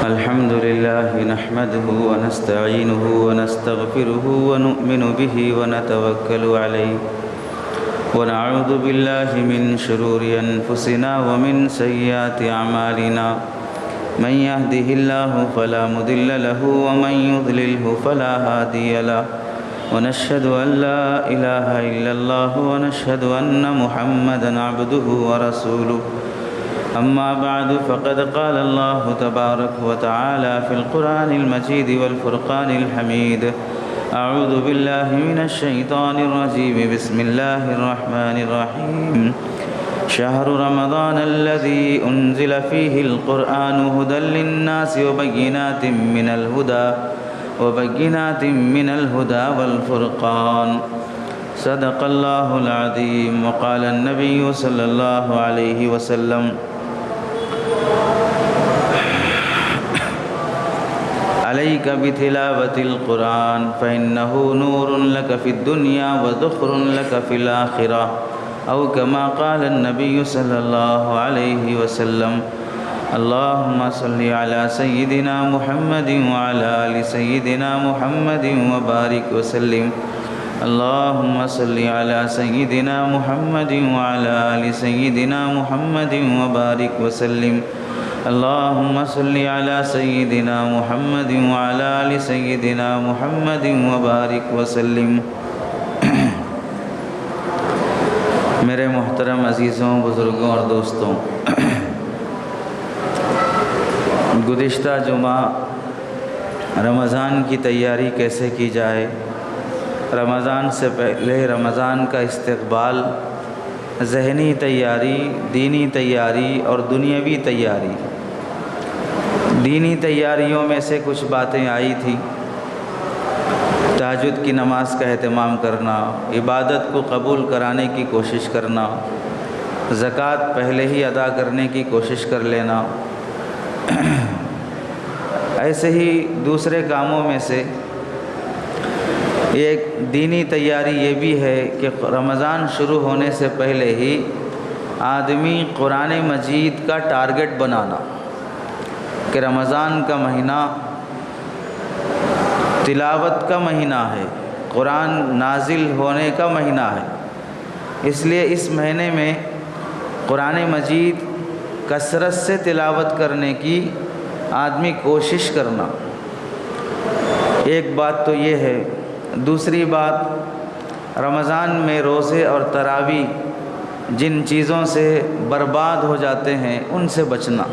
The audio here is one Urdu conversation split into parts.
الحمد لله نحمده ونستعينه ونستغفره ونؤمن به ونتوكل عليه ونعوذ بالله من شرور أنفسنا ومن سيئات أعمالنا من يهده الله فلا مضل له ومن يضلله فلا هادي له ونشهد أن لا إله إلا الله ونشهد أن محمدًا عبده ورسوله أما بعد فقد قال الله تبارك وتعالى في القرآن المجيد والفرقان الحميد أعوذ بالله من الشيطان الرجيم بسم الله الرحمن الرحيم شهر رمضان الذي أنزل فيه القرآن هدى للناس وبينات من الهدى والفرقان صدق الله العظيم وقال النبي صلى الله عليه وسلم عليك بتلاوة القرآن فإنه نور لك في الدنيا وذخر لك في الآخرة أو كما قال النبي صلى الله عليه وسلم اللهم صل على سيدنا محمد وعلى آل سيدنا محمد وبارك وسلم اللهم صل على سيدنا محمد وعلى آل سيدنا محمد وبارك وسلم اللهم صل على سيدنا محمد وعلى آل سيدنا محمد وبارك وسلم میرے محترم عزیزوں، بزرگوں اور دوستوں، گزشتہ جمعہ رمضان کی تیاری کیسے کی جائے، رمضان سے پہلے رمضان کا استقبال، ذہنی تیاری، دینی تیاری اور دنیاوی تیاری، دینی تیاریوں میں سے کچھ باتیں آئی تھیں۔ تہجد کی نماز کا اہتمام کرنا، عبادت کو قبول کرانے کی کوشش کرنا، زکوٰۃ پہلے ہی ادا کرنے کی کوشش کر لینا، ایسے ہی دوسرے کاموں میں سے ایک دینی تیاری یہ بھی ہے کہ رمضان شروع ہونے سے پہلے ہی آدمی قرآن مجید کا ٹارگٹ بنانا کہ رمضان کا مہینہ تلاوت کا مہینہ ہے، قرآن نازل ہونے کا مہینہ ہے، اس لیے اس مہینے میں قرآن مجید کثرت سے تلاوت کرنے کی آدمی کوشش کرنا، ایک بات تو یہ ہے۔ دوسری بات، رمضان میں روزے اور تراویح جن چیزوں سے برباد ہو جاتے ہیں ان سے بچنا۔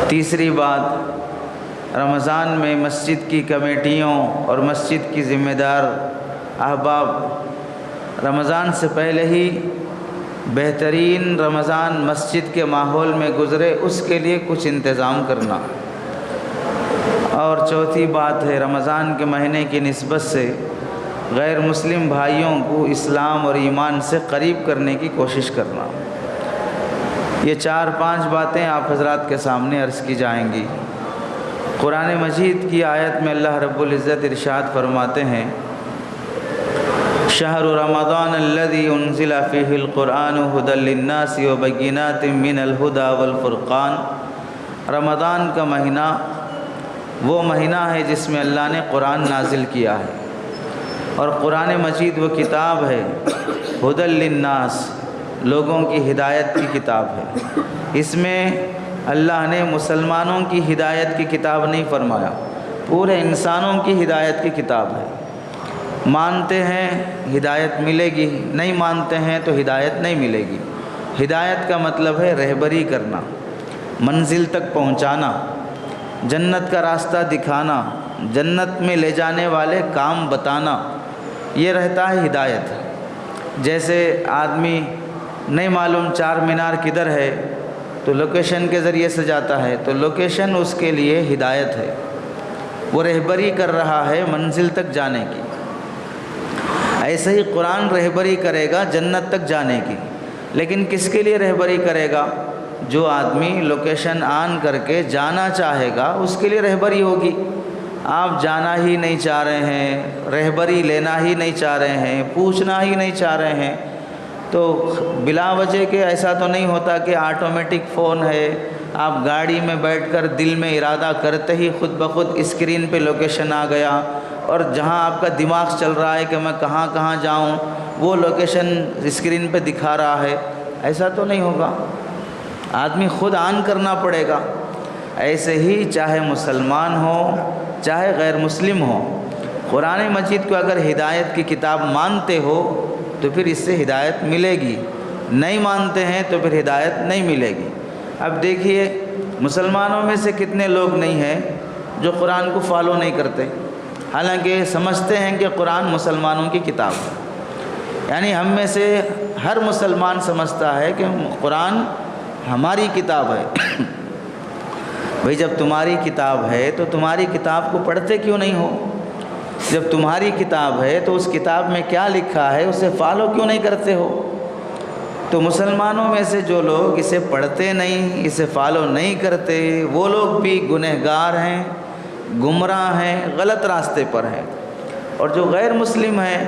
تیسری بات، رمضان میں مسجد کی کمیٹیوں اور مسجد کی ذمہ دار احباب رمضان سے پہلے ہی بہترین رمضان مسجد کے ماحول میں گزرے، اس کے لیے کچھ انتظام کرنا۔ اور چوتھی بات ہے، رمضان کے مہینے کی نسبت سے غیر مسلم بھائیوں کو اسلام اور ایمان سے قریب کرنے کی کوشش کرنا۔ یہ 4-5 باتیں آپ حضرات کے سامنے عرض کی جائیں گی۔ قرآن مجید کی آیت میں اللہ رب العزت ارشاد فرماتے ہیں، شہر رمضان الذی انزل فیہ القرآن ھدی للناس وبینات من الھدی والفرقان۔ رمضان کا مہینہ وہ مہینہ ہے جس میں اللہ نے قرآن نازل کیا ہے، اور قرآن مجید وہ کتاب ہے ھدی للناس، لوگوں کی ہدایت کی کتاب ہے۔ اس میں اللہ نے مسلمانوں کی ہدایت کی کتاب نہیں فرمایا، پورے انسانوں کی ہدایت کی کتاب ہے۔ مانتے ہیں ہدایت ملے گی، نہیں مانتے ہیں تو ہدایت نہیں ملے گی۔ ہدایت کا مطلب ہے رہبری کرنا، منزل تک پہنچانا، جنت کا راستہ دکھانا، جنت میں لے جانے والے کام بتانا، یہ رہتا ہے ہدایت۔ جیسے آدمی نہیں معلوم چار مینار کدھر ہے تو لوکیشن کے ذریعے سے جاتا ہے، تو لوکیشن اس کے لیے ہدایت ہے، وہ رہبری کر رہا ہے منزل تک جانے کی۔ ایسے ہی قرآن رہبری کرے گا جنت تک جانے کی، لیکن کس کے لیے رہبری کرے گا؟ جو آدمی لوکیشن آن کر کے جانا چاہے گا اس کے لیے رہبری ہوگی۔ آپ جانا ہی نہیں چاہ رہے ہیں، رہبری لینا ہی نہیں چاہ رہے ہیں، پوچھنا ہی نہیں چاہ رہے ہیں، تو بلا وجہ کے ایسا تو نہیں ہوتا کہ آٹومیٹک فون ہے آپ گاڑی میں بیٹھ کر دل میں ارادہ کرتے ہی خود بخود اسکرین پہ لوکیشن آ گیا، اور جہاں آپ کا دماغ چل رہا ہے کہ میں کہاں کہاں جاؤں وہ لوکیشن اسکرین پہ دکھا رہا ہے، ایسا تو نہیں ہوگا، آدمی خود آن کرنا پڑے گا۔ ایسے ہی چاہے مسلمان ہو چاہے غیر مسلم ہو، قرآن مجید کو اگر ہدایت کی کتاب مانتے ہو تو پھر اس سے ہدایت ملے گی، نہیں مانتے ہیں تو پھر ہدایت نہیں ملے گی۔ اب دیکھیے مسلمانوں میں سے کتنے لوگ نہیں ہیں جو قرآن کو فالو نہیں کرتے، حالانکہ سمجھتے ہیں کہ قرآن مسلمانوں کی کتاب ہے۔ یعنی ہم میں سے ہر مسلمان سمجھتا ہے کہ قرآن ہماری کتاب ہے۔ بھئی جب تمہاری کتاب ہے تو تمہاری کتاب کو پڑھتے کیوں نہیں ہو؟ جب تمہاری کتاب ہے تو اس کتاب میں کیا لکھا ہے اسے فالو کیوں نہیں کرتے ہو؟ تو مسلمانوں میں سے جو لوگ اسے پڑھتے نہیں، اسے فالو نہیں کرتے، وہ لوگ بھی گنہگار ہیں، گمراہ ہیں، غلط راستے پر ہیں۔ اور جو غیر مسلم ہیں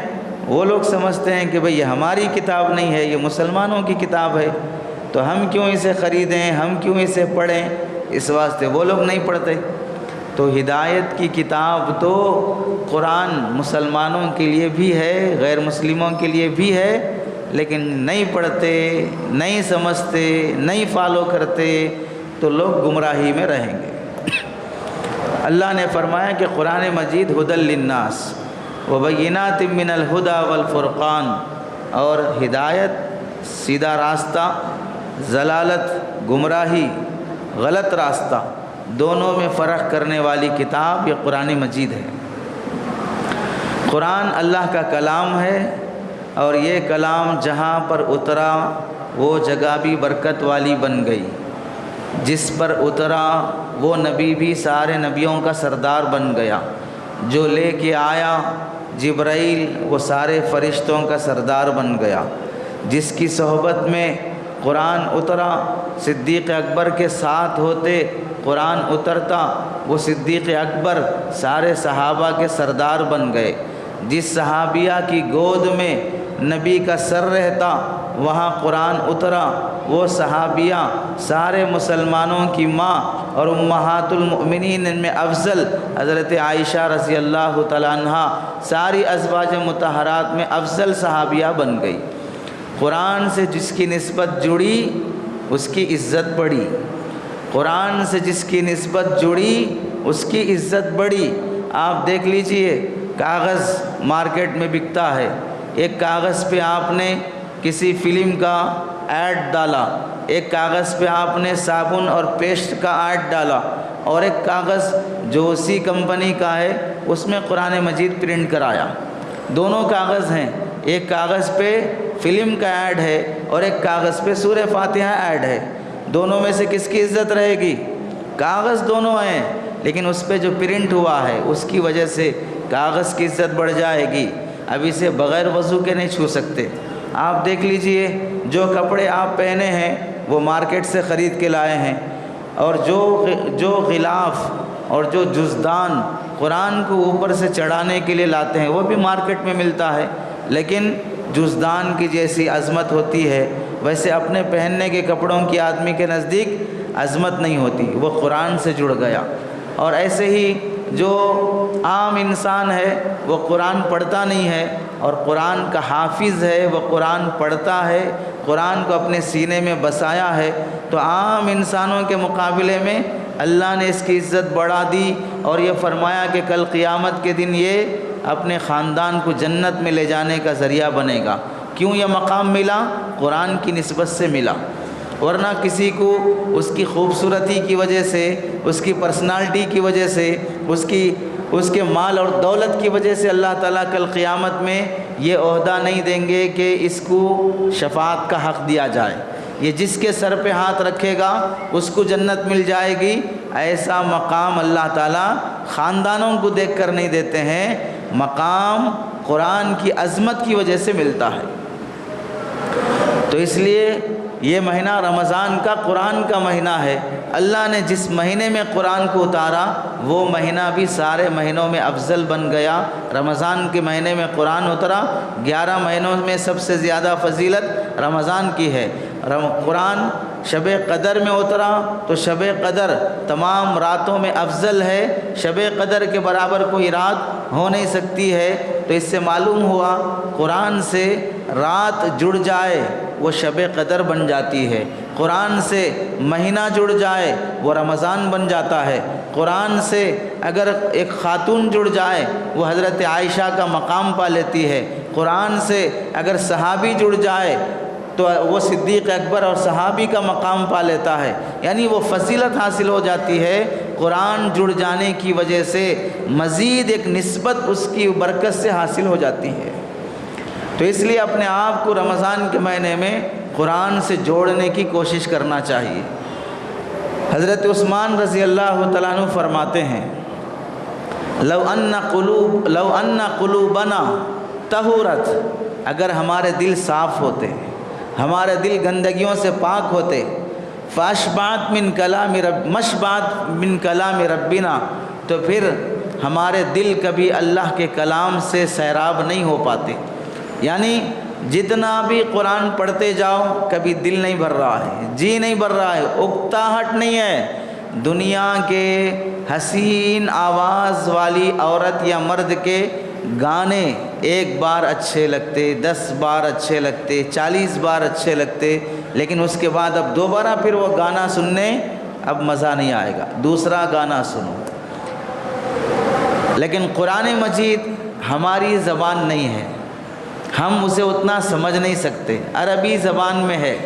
وہ لوگ سمجھتے ہیں کہ بھئی یہ ہماری کتاب نہیں ہے، یہ مسلمانوں کی کتاب ہے، تو ہم کیوں اسے خریدیں، ہم کیوں اسے پڑھیں، اس واسطے وہ لوگ نہیں پڑھتے۔ تو ہدایت کی کتاب تو قرآن مسلمانوں کے لیے بھی ہے، غیر مسلموں کے لیے بھی ہے، لیکن نہیں پڑھتے، نہیں سمجھتے، نہیں فالو کرتے تو لوگ گمراہی میں رہیں گے۔ اللہ نے فرمایا کہ قرآن مجید ھدی للناس وبینات من الھدی والفرقان، اور ہدایت سیدھا راستہ، ضلالت گمراہی غلط راستہ، دونوں میں فرق کرنے والی کتاب یہ قرآن مجید ہے۔ قرآن اللہ کا کلام ہے، اور یہ کلام جہاں پر اترا وہ جگہ بھی برکت والی بن گئی، جس پر اترا وہ نبی بھی سارے نبیوں کا سردار بن گیا، جو لے کے آیا جبرائیل وہ سارے فرشتوں کا سردار بن گیا، جس کی صحبت میں قرآن اترا صدیق اکبر کے ساتھ ہوتے قرآن اترتا، وہ صدیق اکبر سارے صحابہ کے سردار بن گئے، جس صحابیہ کی گود میں نبی کا سر رہتا وہاں قرآن اترا، وہ صحابیہ سارے مسلمانوں کی ماں اور امہات المؤمنین میں افضل حضرت عائشہ رضی اللہ تعالیٰ عنہا ساری ازواج مطہرات میں افضل صحابیہ بن گئی۔ قرآن سے جس کی نسبت جڑی اس کی عزت بڑھی، قرآن سے جس کی نسبت جڑی اس کی عزت بڑھی۔ آپ دیکھ لیجئے کاغذ مارکیٹ میں بکتا ہے، ایک کاغذ پہ آپ نے کسی فلم کا ایڈ ڈالا، ایک کاغذ پہ آپ نے صابن اور پیسٹ کا ایڈ ڈالا، اور ایک کاغذ جو اسی کمپنی کا ہے اس میں قرآن مجید پرنٹ کرایا۔ دونوں کاغذ ہیں، ایک کاغذ پہ فلم کا ایڈ ہے اور ایک کاغذ پہ سورہ فاتحہ ایڈ ہے، دونوں میں سے کس کی عزت رہے گی؟ کاغذ دونوں ہیں، لیکن اس پہ جو پرنٹ ہوا ہے اس کی وجہ سے کاغذ کی عزت بڑھ جائے گی۔ اب اسے بغیر وضو کے نہیں چھو سکتے۔ آپ دیکھ لیجئے جو کپڑے آپ پہنے ہیں وہ مارکیٹ سے خرید کے لائے ہیں، اور جو غلاف اور جو جزدان قرآن کو اوپر سے چڑھانے کے لیے لاتے ہیں وہ بھی مارکیٹ میں ملتا ہے، لیکن جزدان کی جیسی عظمت ہوتی ہے ویسے اپنے پہننے کے کپڑوں کی آدمی کے نزدیک عظمت نہیں ہوتی، وہ قرآن سے جڑ گیا۔ اور ایسے ہی جو عام انسان ہے وہ قرآن پڑھتا نہیں ہے، اور قرآن کا حافظ ہے، وہ قرآن پڑھتا ہے، قرآن کو اپنے سینے میں بسایا ہے، تو عام انسانوں کے مقابلے میں اللہ نے اس کی عزت بڑھا دی، اور یہ فرمایا کہ کل قیامت کے دن یہ اپنے خاندان کو جنت میں لے جانے کا ذریعہ بنے گا۔ کیوں یہ مقام ملا؟ قرآن کی نسبت سے ملا، ورنہ کسی کو اس کی خوبصورتی کی وجہ سے، اس کی پرسنالٹی کی وجہ سے، اس کے مال اور دولت کی وجہ سے اللہ تعالیٰ کل قیامت میں یہ عہدہ نہیں دیں گے کہ اس کو شفاعت کا حق دیا جائے، یہ جس کے سر پہ ہاتھ رکھے گا اس کو جنت مل جائے گی۔ ایسا مقام اللہ تعالیٰ خاندانوں کو دیکھ کر نہیں دیتے ہیں، مقام قرآن کی عظمت کی وجہ سے ملتا ہے۔ تو اس لیے یہ مہینہ رمضان کا قرآن کا مہینہ ہے، اللہ نے جس مہینے میں قرآن کو اتارا وہ مہینہ بھی سارے مہینوں میں افضل بن گیا۔ رمضان کے مہینے میں قرآن اترا، 11 مہینوں میں سب سے زیادہ فضیلت رمضان کی ہے۔ قرآن شب قدر میں اترا تو شب قدر تمام راتوں میں افضل ہے، شب قدر کے برابر کوئی رات ہو نہیں سکتی ہے۔ تو اس سے معلوم ہوا قرآن سے رات جڑ جائے وہ شب قدر بن جاتی ہے، قرآن سے مہینہ جڑ جائے وہ رمضان بن جاتا ہے، قرآن سے اگر ایک خاتون جڑ جائے وہ حضرت عائشہ کا مقام پا لیتی ہے، قرآن سے اگر صحابی جڑ جائے تو وہ صدیق اکبر اور صحابی کا مقام پا لیتا ہے، یعنی وہ فضیلت حاصل ہو جاتی ہے۔ قرآن جڑ جانے کی وجہ سے مزید ایک نسبت اس کی برکت سے حاصل ہو جاتی ہے۔ تو اس لیے اپنے آپ کو رمضان کے مہینے میں قرآن سے جوڑنے کی کوشش کرنا چاہیے۔ حضرت عثمان رضی اللہ تعالیٰ عنہ فرماتے ہیں لو ان قلوبنا طہورت، اگر ہمارے دل صاف ہوتے، ہمارے دل گندگیوں سے پاک ہوتے، مشبعت من کلام ربنا، تو پھر ہمارے دل کبھی اللہ کے کلام سے سیراب نہیں ہو پاتے، یعنی جتنا بھی قرآن پڑھتے جاؤ کبھی دل نہیں بھر رہا ہے، جی نہیں بھر رہا ہے، اکتاہٹ نہیں ہے۔ دنیا کے حسین آواز والی عورت یا مرد کے گانے ایک بار اچھے لگتے، 10 بار اچھے لگتے، 40 بار اچھے لگتے، لیکن اس کے بعد اب دوبارہ پھر وہ گانا سننے اب مزہ نہیں آئے گا، دوسرا گانا سنو۔ لیکن قرآن مجید ہماری زبان نہیں ہے، ہم اسے اتنا سمجھ نہیں سکتے، عربی زبان میں ہے۔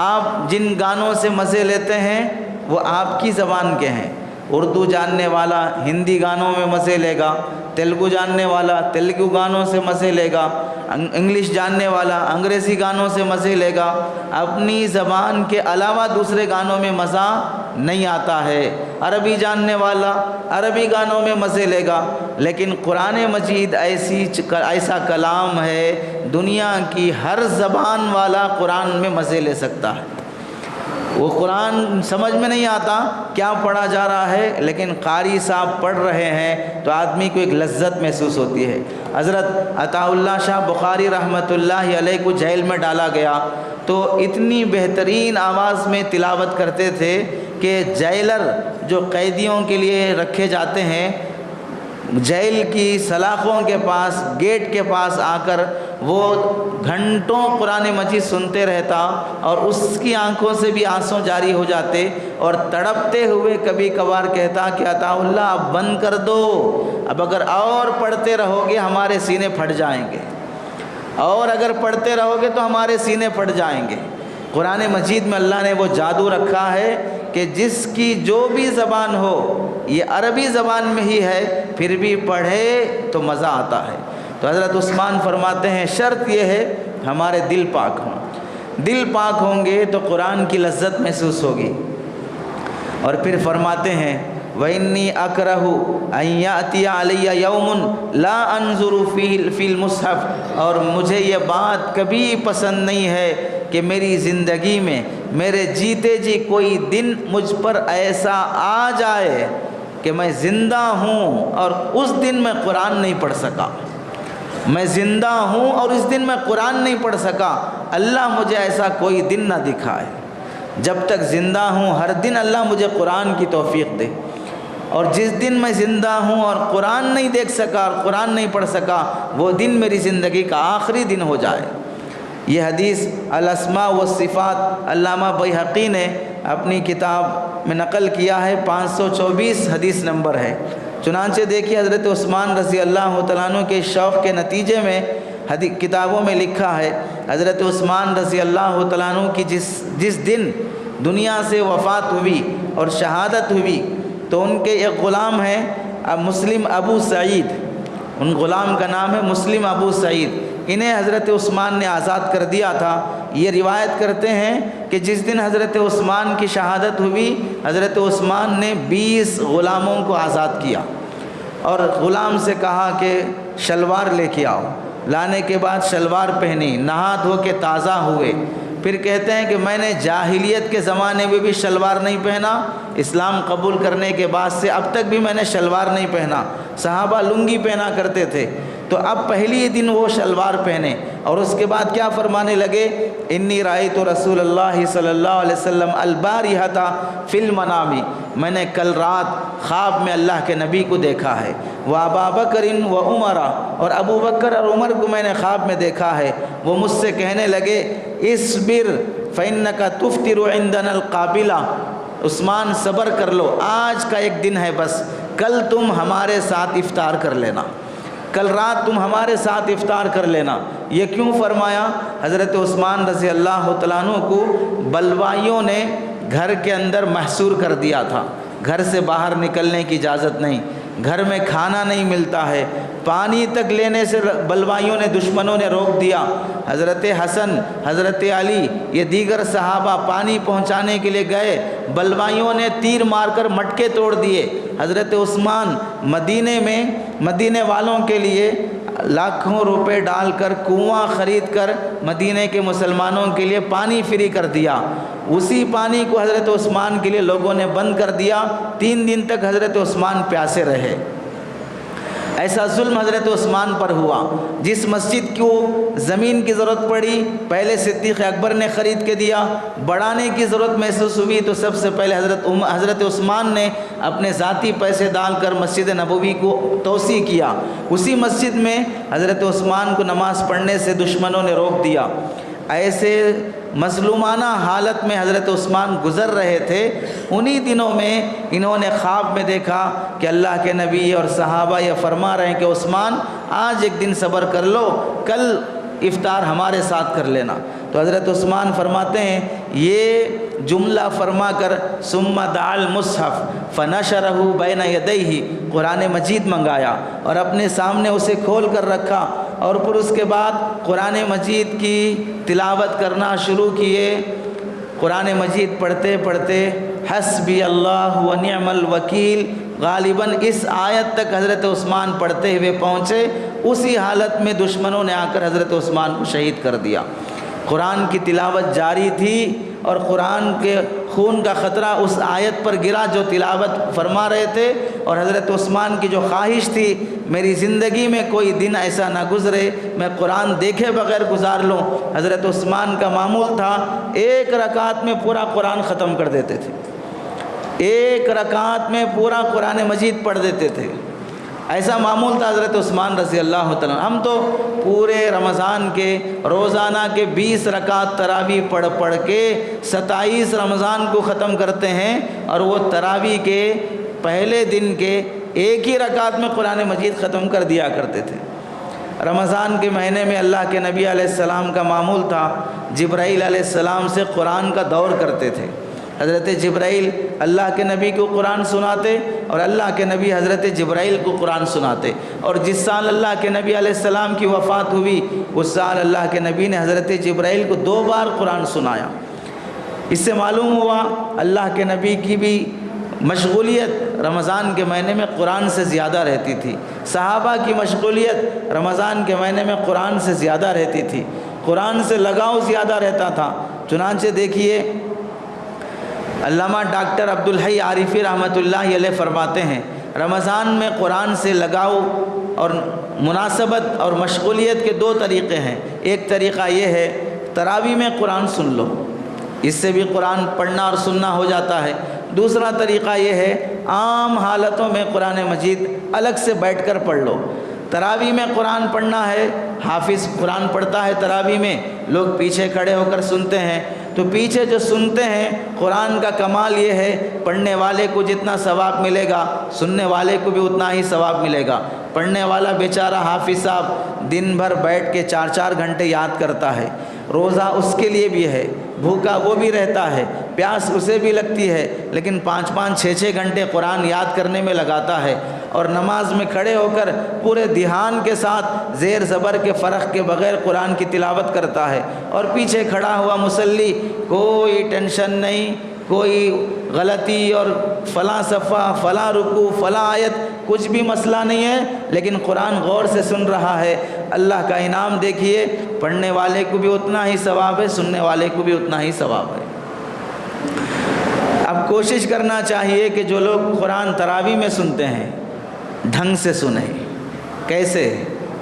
آپ جن گانوں سے مزے لیتے ہیں وہ آپ کی زبان کے ہیں۔ اردو جاننے والا ہندی گانوں میں مزے لے گا، تیلگو جاننے والا تیلگو گانوں سے مزے لے گا، انگلش جاننے والا انگریزی گانوں سے مزے لے گا، اپنی زبان کے علاوہ دوسرے گانوں میں مزہ نہیں آتا ہے۔ عربی جاننے والا عربی گانوں میں مزے لے گا، لیکن قرآن مجید ایسا کلام ہے دنیا کی ہر زبان والا قرآن میں مزے لے سکتا ہے۔ وہ قرآن سمجھ میں نہیں آتا کیا پڑھا جا رہا ہے، لیکن قاری صاحب پڑھ رہے ہیں تو آدمی کو ایک لذت محسوس ہوتی ہے۔ حضرت عطا اللہ شاہ بخاری رحمۃ اللہ علیہ کو جیل میں ڈالا گیا تو اتنی بہترین آواز میں تلاوت کرتے تھے کہ جیلر جو قیدیوں کے لیے رکھے جاتے ہیں، جیل کی سلاخوں کے پاس گیٹ کے پاس آ کر وہ گھنٹوں قرآن مجید سنتے رہتا اور اس کی آنکھوں سے بھی آنسو جاری ہو جاتے اور تڑپتے ہوئے کبھی کبھار کہتا کہ عطا اللہ اب بند کر دو، اب اگر اور پڑھتے رہو گے ہمارے سینے پھٹ جائیں گے، اور اگر پڑھتے رہو گے تو ہمارے سینے پھٹ جائیں گے۔ قرآن مجید میں اللہ نے وہ جادو رکھا ہے کہ جس کی جو بھی زبان ہو، یہ عربی زبان میں ہی ہے، پھر بھی پڑھے تو مزہ آتا ہے۔ تو حضرت عثمان فرماتے ہیں شرط یہ ہے ہمارے دل پاک ہوں، دل پاک ہوں گے تو قرآن کی لذت محسوس ہوگی۔ اور پھر فرماتے ہیں وَإِنِّي أَكْرَهُ أَن يَأْتِيَ عَلَيَّ يَوْمٌ لَا أَنظُرُ فِي الْمُصْحَفِ، اور مجھے یہ بات کبھی پسند نہیں ہے کہ میری زندگی میں میرے جیتے جی کوئی دن مجھ پر ایسا آ جائے کہ میں زندہ ہوں اور اس دن میں قرآن نہیں پڑھ سکا، میں زندہ ہوں اور اس دن میں قرآن نہیں پڑھ سکا۔ اللہ مجھے ایسا کوئی دن نہ دکھائے، جب تک زندہ ہوں ہر دن اللہ مجھے قرآن کی توفیق دے، اور جس دن میں زندہ ہوں اور قرآن نہیں دیکھ سکا اور قرآن نہیں پڑھ سکا وہ دن میری زندگی کا آخری دن ہو جائے۔ یہ حدیث الاسماء والصفات علامہ بیہقی نے اپنی کتاب میں نقل کیا ہے، 524 حدیث نمبر ہے۔ چنانچہ دیکھیے حضرت عثمان رضی اللہ تعالیٰ عنہ کے شوق کے نتیجے میں کتابوں میں لکھا ہے حضرت عثمان رضی اللہ تعالیٰ عنہ کی جس دن دنیا سے وفات ہوئی اور شہادت ہوئی تو ان کے ایک غلام ہیں مسلم ابو سعید، ان غلام کا نام ہے مسلم ابو سعید، انہیں حضرت عثمان نے آزاد کر دیا تھا۔ یہ روایت کرتے ہیں کہ جس دن حضرت عثمان کی شہادت ہوئی حضرت عثمان نے 20 غلاموں کو آزاد کیا اور غلام سے کہا کہ شلوار لے کے آؤ، لانے کے بعد شلوار پہنی، نہا دھو کے تازہ ہوئے، پھر کہتے ہیں کہ میں نے جاہلیت کے زمانے میں بھی شلوار نہیں پہنا، اسلام قبول کرنے کے بعد سے اب تک بھی میں نے شلوار نہیں پہنا، صحابہ لنگی پہنا کرتے تھے، تو اب پہلی دن وہ شلوار پہنے اور اس کے بعد کیا فرمانے لگے؟ انی رأیت رسول اللہ صلی اللہ علیہ وسلم البارحۃ فی المنام، میں نے کل رات خواب میں اللہ کے نبی کو دیکھا ہے، وابا بکر و عمر، اور ابو بکر اور عمر کو میں نے خواب میں دیکھا ہے، وہ مجھ سے کہنے لگے اصبر فإنک تفطر عندنا القابلہ، عثمان صبر کر لو، آج کا ایک دن ہے بس، کل تم ہمارے ساتھ افطار کر لینا، کل رات تم ہمارے ساتھ افطار کر لینا۔ یہ کیوں فرمایا؟ حضرت عثمان رضی اللہ تعالیٰ عنہ کو بلوائیوں نے گھر کے اندر محصور کر دیا تھا، گھر سے باہر نکلنے کی اجازت نہیں، گھر میں کھانا نہیں ملتا ہے، پانی تک لینے سے بلوائیوں نے، دشمنوں نے روک دیا۔ حضرت حسن، حضرت علی، یہ دیگر صحابہ پانی پہنچانے کے لیے گئے، بلوائیوں نے تیر مار کر مٹکے توڑ دیے۔ حضرت عثمان مدینے میں مدینے والوں کے لیے لاکھوں روپے ڈال کر کنواں خرید کر مدینے کے مسلمانوں کے لیے پانی فری کر دیا، اسی پانی کو حضرت عثمان کے لیے لوگوں نے بند کر دیا، 3 دن تک حضرت عثمان پیاسے رہے۔ ایسا ظلم حضرت عثمان پر ہوا۔ جس مسجد کو زمین کی ضرورت پڑی، پہلے صدیق اکبر نے خرید کے دیا، بڑھانے کی ضرورت محسوس ہوئی تو سب سے پہلے حضرت عثمان نے اپنے ذاتی پیسے ڈال کر مسجد نبوی کو توسیع کیا، اسی مسجد میں حضرت عثمان کو نماز پڑھنے سے دشمنوں نے روک دیا۔ ایسے مظلومانہ حالت میں حضرت عثمان گزر رہے تھے، انہی دنوں میں انہوں نے خواب میں دیکھا کہ اللہ کے نبی اور صحابہ یہ فرما رہے ہیں کہ عثمان آج ایک دن صبر کر لو، کل افطار ہمارے ساتھ کر لینا۔ تو حضرت عثمان فرماتے ہیں یہ جملہ فرما کر ثم دعا المصحف فنشرہ بین یدیہ، قرآن مجید منگایا اور اپنے سامنے اسے کھول کر رکھا، اور پھر اس کے بعد قرآن مجید کی تلاوت کرنا شروع کیے۔ قرآن مجید پڑھتے پڑھتے حسبی اللہ و نعم الوکیل، غالباً اس آیت تک حضرت عثمان پڑھتے ہوئے پہنچے، اسی حالت میں دشمنوں نے آ کر حضرت عثمان کو شہید کر دیا۔ قرآن کی تلاوت جاری تھی اور قرآن کے خون کا خطرہ اس آیت پر گرا جو تلاوت فرما رہے تھے، اور حضرت عثمان کی جو خواہش تھی میری زندگی میں کوئی دن ایسا نہ گزرے میں قرآن دیکھے بغیر گزار لوں، حضرت عثمان کا معمول تھا ایک رکعت میں پورا قرآن ختم کر دیتے تھے، ایک رکعت میں پورا قرآن مجید پڑھ دیتے تھے، ایسا معمول تھا حضرت عثمان رضی اللہ تعالیٰ۔ ہم تو پورے رمضان کے روزانہ کے 20 رکعت تراویح پڑھ کے 27 رمضان کو ختم کرتے ہیں، اور وہ تراویح کے پہلے دن کے ایک ہی رکعت میں قرآن مجید ختم کر دیا کرتے تھے۔ رمضان کے مہینے میں اللہ کے نبی علیہ السلام کا معمول تھا جبرائیل علیہ السلام سے قرآن کا دور کرتے تھے۔ حضرت جبرائیل اللہ کے نبی کو قرآن سناتے اور اللہ کے نبی حضرت جبرائیل کو قرآن سناتے، اور جس سال اللہ کے نبی علیہ السلام کی وفات ہوئی اس سال اللہ کے نبی نے حضرت جبرائیل کو 2 بار قرآن سنایا۔ اس سے معلوم ہوا اللہ کے نبی کی بھی مشغولیت رمضان کے مہینے میں قرآن سے زیادہ رہتی تھی، صحابہ کی مشغولیت رمضان کے مہینے میں قرآن سے زیادہ رہتی تھی، قرآن سے لگاؤ زیادہ رہتا تھا۔ چنانچہ دیکھیے علامہ ڈاکٹر عبدالحی عارفی رحمۃ اللہ علیہ فرماتے ہیں رمضان میں قرآن سے لگاؤ اور مناسبت اور مشغولیت کے 2 طریقے ہیں۔ ایک طریقہ یہ ہے تراویح میں قرآن سن لو، اس سے بھی قرآن پڑھنا اور سننا ہو جاتا ہے۔ دوسرا طریقہ یہ ہے عام حالتوں میں قرآن مجید الگ سے بیٹھ کر پڑھ لو۔ تراویح میں قرآن پڑھنا ہے، حافظ قرآن پڑھتا ہے تراویح میں، لوگ پیچھے کھڑے ہو کر سنتے ہیں، تو پیچھے جو سنتے ہیں قرآن کا کمال یہ ہے پڑھنے والے کو جتنا ثواب ملے گا سننے والے کو بھی اتنا ہی ثواب ملے گا۔ پڑھنے والا بیچارہ حافظ صاحب دن بھر بیٹھ کے 4 گھنٹے یاد کرتا ہے، روزہ اس کے لیے بھی ہے، بھوکا وہ بھی رہتا ہے، پیاس اسے بھی لگتی ہے، لیکن 5 6 گھنٹے قرآن یاد کرنے میں لگاتا ہے، اور نماز میں کھڑے ہو کر پورے دھیان کے ساتھ زیر زبر کے فرق کے بغیر قرآن کی تلاوت کرتا ہے، اور پیچھے کھڑا ہوا مصلی کوئی ٹینشن نہیں، کوئی غلطی اور فلاں صفحہ فلاں رکوع فلاں آیت کچھ بھی مسئلہ نہیں ہے، لیکن قرآن غور سے سن رہا ہے۔ اللہ کا انعام دیکھیے، پڑھنے والے کو بھی اتنا ہی ثواب ہے، سننے والے کو بھی اتنا ہی ثواب ہے۔ اب کوشش کرنا چاہیے کہ جو لوگ قرآن تراویح میں سنتے ہیں ڈھنگ سے سنیں۔ کیسے؟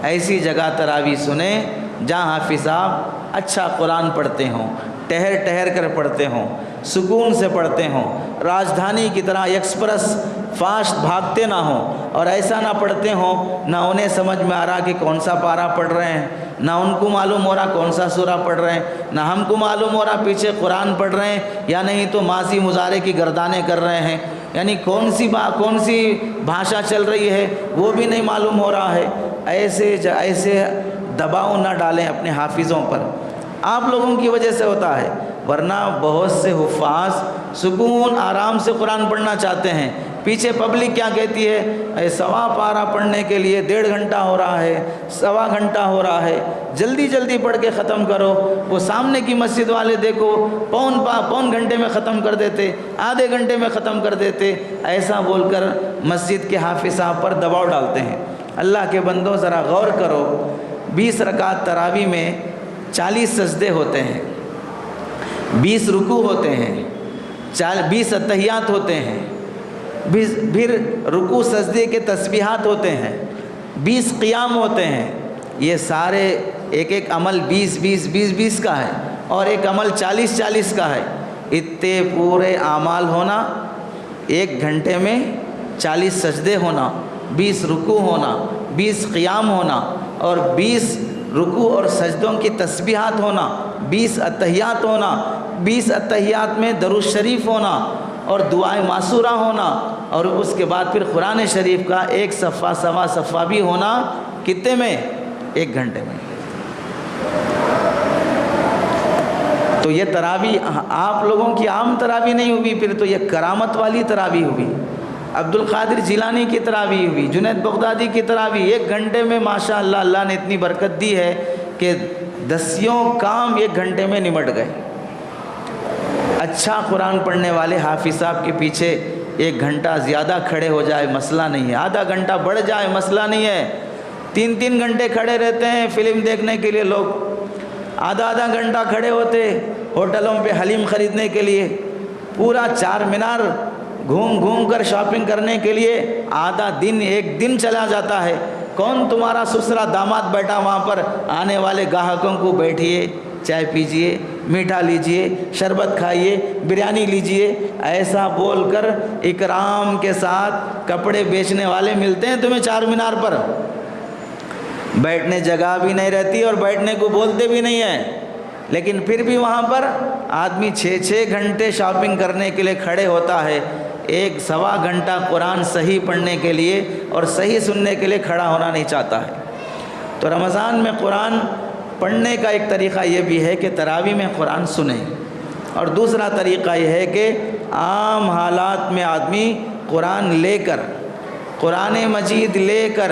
ایسی جگہ تراویح سنیں جہاں حافظ صاحب اچھا قرآن پڑھتے ہوں، ٹہر ٹہر کر پڑھتے ہوں، سکون سے پڑھتے ہوں، راجدھانی کی طرح ایکسپریس فاسٹ بھاگتے نہ ہوں، اور ایسا نہ پڑھتے ہوں نہ انہیں سمجھ میں آ رہا کہ کون سا پارہ پڑھ رہے ہیں، نہ ان کو معلوم ہو رہا کون سا سورہ پڑھ رہے ہیں، نہ ہم کو معلوم ہو رہا پیچھے قرآن پڑھ رہے ہیں یا نہیں تو ماضی مضارع کی گردانیں کر رہے ہیں، یعنی کون سی بھاشا چل رہی ہے وہ بھی نہیں معلوم ہو رہا ہے۔ ایسے دباؤ نہ ڈالیں اپنے حافظوں پر، آپ لوگوں کی وجہ سے ہوتا ہے، ورنہ بہت سے حفاظ سکون آرام سے قرآن پڑھنا چاہتے ہیں، پیچھے پبلک کیا کہتی ہے، اے سوا پارہ پڑھنے کے لیے 1.5 گھنٹہ ہو رہا ہے، سوا گھنٹہ ہو رہا ہے، جلدی جلدی پڑھ کے ختم کرو۔ وہ سامنے کی مسجد والے دیکھو پون گھنٹے میں ختم کر دیتے، آدھے گھنٹے میں ختم کر دیتے، ایسا بول کر مسجد کے حافظ صاحب پر دباؤ ڈالتے ہیں۔ اللہ کے بندوں ذرا غور کرو، 20 رکعت تراویح میں 40 سجدے ہوتے ہیں، 20 رکوع ہوتے ہیں، 20 اتحیات ہوتے ہیں، پھر رکوع سجدے کے تسبیحات ہوتے ہیں، 20 قیام ہوتے ہیں، یہ سارے ایک عمل 20 کا ہے اور ایک عمل 40 کا ہے۔ اتنے پورے اعمال ہونا، 1 گھنٹے میں 40 سجدے ہونا، 20 رکوع ہونا، 20 قیام ہونا اور 20 رکوع اور سجدوں کی تسبیحات ہونا، 20 اتحیات ہونا، 20 اتحیات میں درود شریف ہونا اور دعائے معصورہ ہونا، اور اس کے بعد پھر قرآن شریف کا 1 صفحہ سوا صفحہ بھی ہونا، کتنے میں؟ 1 گھنٹے میں۔ تو یہ تراویح آپ لوگوں کی عام تراویح نہیں ہوئی، پھر تو یہ کرامت والی تراویح ہوئی، عبد القادر جیلانی کی تراویح ہوئی، جنید بغدادی کی تراویح، 1 گھنٹے میں ماشاءاللہ اللہ نے اتنی برکت دی ہے کہ 10 کام 1 گھنٹے میں نمٹ گئے۔ اچھا قرآن پڑھنے والے حافظ صاحب کے پیچھے 1 گھنٹہ زیادہ کھڑے ہو جائے مسئلہ نہیں ہے، آدھا گھنٹہ بڑھ جائے مسئلہ نہیں ہے، 3 گھنٹے کھڑے رہتے ہیں فلم دیکھنے کے لیے لوگ، آدھا گھنٹہ کھڑے ہوتے ہوٹلوں پہ حلیم خریدنے کے لیے، پورا 4 مینار گھوم کر شاپنگ کرنے کے لیے آدھا دن 1 دن چلا جاتا ہے۔ کون تمہارا سسرا داماد بیٹھا وہاں پر آنے والے گاہکوں کو بیٹھیے، چائے پیجئے، میٹھا لیجئے، شربت کھائیے، بریانی لیجئے، ایسا بول کر اکرام کے ساتھ کپڑے بیچنے والے ملتے ہیں تمہیں 4 مینار پر، بیٹھنے جگہ بھی نہیں رہتی اور بیٹھنے کو بولتے بھی نہیں ہیں، لیکن پھر بھی وہاں پر آدمی 6 گھنٹے شاپنگ کرنے کے لیے کھڑے ہوتا ہے، 1 سوا گھنٹہ قرآن صحیح پڑھنے کے لیے اور صحیح سننے کے لیے کھڑا ہونا نہیں چاہتا ہے۔ تو رمضان میں قرآن پڑھنے کا ایک طریقہ یہ بھی ہے کہ تراویح میں قرآن سنیں، اور دوسرا طریقہ یہ ہے کہ عام حالات میں آدمی قرآن لے کر، قرآن مجید لے کر،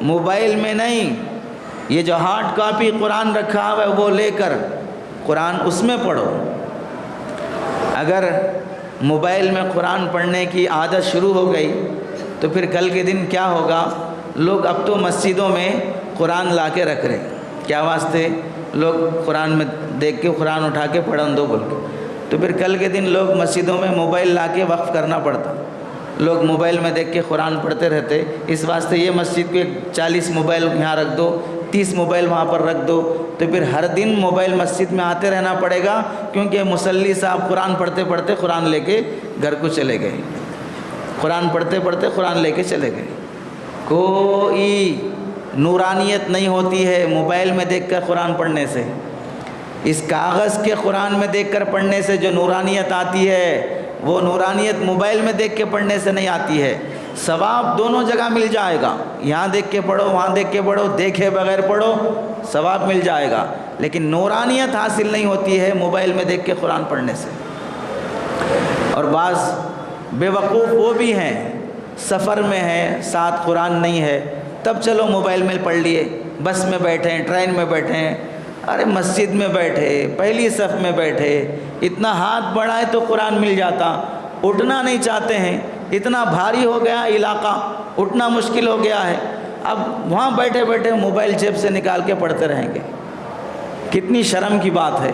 موبائل میں نہیں، یہ جو ہارڈ کاپی قرآن رکھا ہوا ہے وہ لے کر قرآن اس میں پڑھو۔ اگر موبائل میں قرآن پڑھنے کی عادت شروع ہو گئی تو پھر کل کے دن کیا ہوگا؟ لوگ اب تو مسجدوں میں قرآن لا کے رکھ رہے، کیا واسطے؟ لوگ قرآن میں دیکھ کے قرآن اٹھا کے پڑھن دو بول کے، تو پھر کل کے دن لوگ مسجدوں میں موبائل لا کے وقف کرنا پڑتا، لوگ موبائل میں دیکھ کے قرآن پڑھتے رہتے۔ اس واسطے یہ مسجد کو 40 موبائل یہاں رکھ دو، 30 موبائل وہاں پر رکھ دو، تو پھر ہر دن موبائل مسجد میں آتے رہنا پڑے گا، کیونکہ مصلی صاحب قرآن پڑھتے پڑھتے قرآن لے کے گھر کو چلے گئے، قرآن پڑھتے پڑھتے قرآن لے کے چلے گئے۔ کوئی نورانیت نہیں ہوتی ہے موبائل میں دیکھ کر قرآن پڑھنے سے، اس کاغذ کے قرآن میں دیکھ کر پڑھنے سے جو نورانیت آتی ہے وہ نورانیت موبائل میں دیکھ کے پڑھنے سے نہیں آتی ہے۔ ثواب دونوں جگہ مل جائے گا، یہاں دیکھ کے پڑھو وہاں دیکھ کے پڑھو، دیکھے بغیر پڑھو، ثواب مل جائے گا، لیکن نورانیت حاصل نہیں ہوتی ہے موبائل میں دیکھ کے قرآن پڑھنے سے۔ اور بعض بے وقوف وہ بھی ہیں، سفر میں ہیں، ساتھ قرآن نہیں ہے، تب چلو موبائل میں پڑھ لیے، بس میں بیٹھے ہیں، ٹرین میں بیٹھے ہیں، ارے مسجد میں بیٹھے، پہلی صف میں بیٹھے، اتنا ہاتھ بڑھائے تو قرآن مل جاتا، اٹھنا نہیں چاہتے ہیں، اتنا بھاری ہو گیا علاقہ، اٹھنا مشکل ہو گیا ہے، اب وہاں بیٹھے بیٹھے موبائل جیب سے نکال کے پڑھتے رہیں گے، کتنی شرم کی بات ہے۔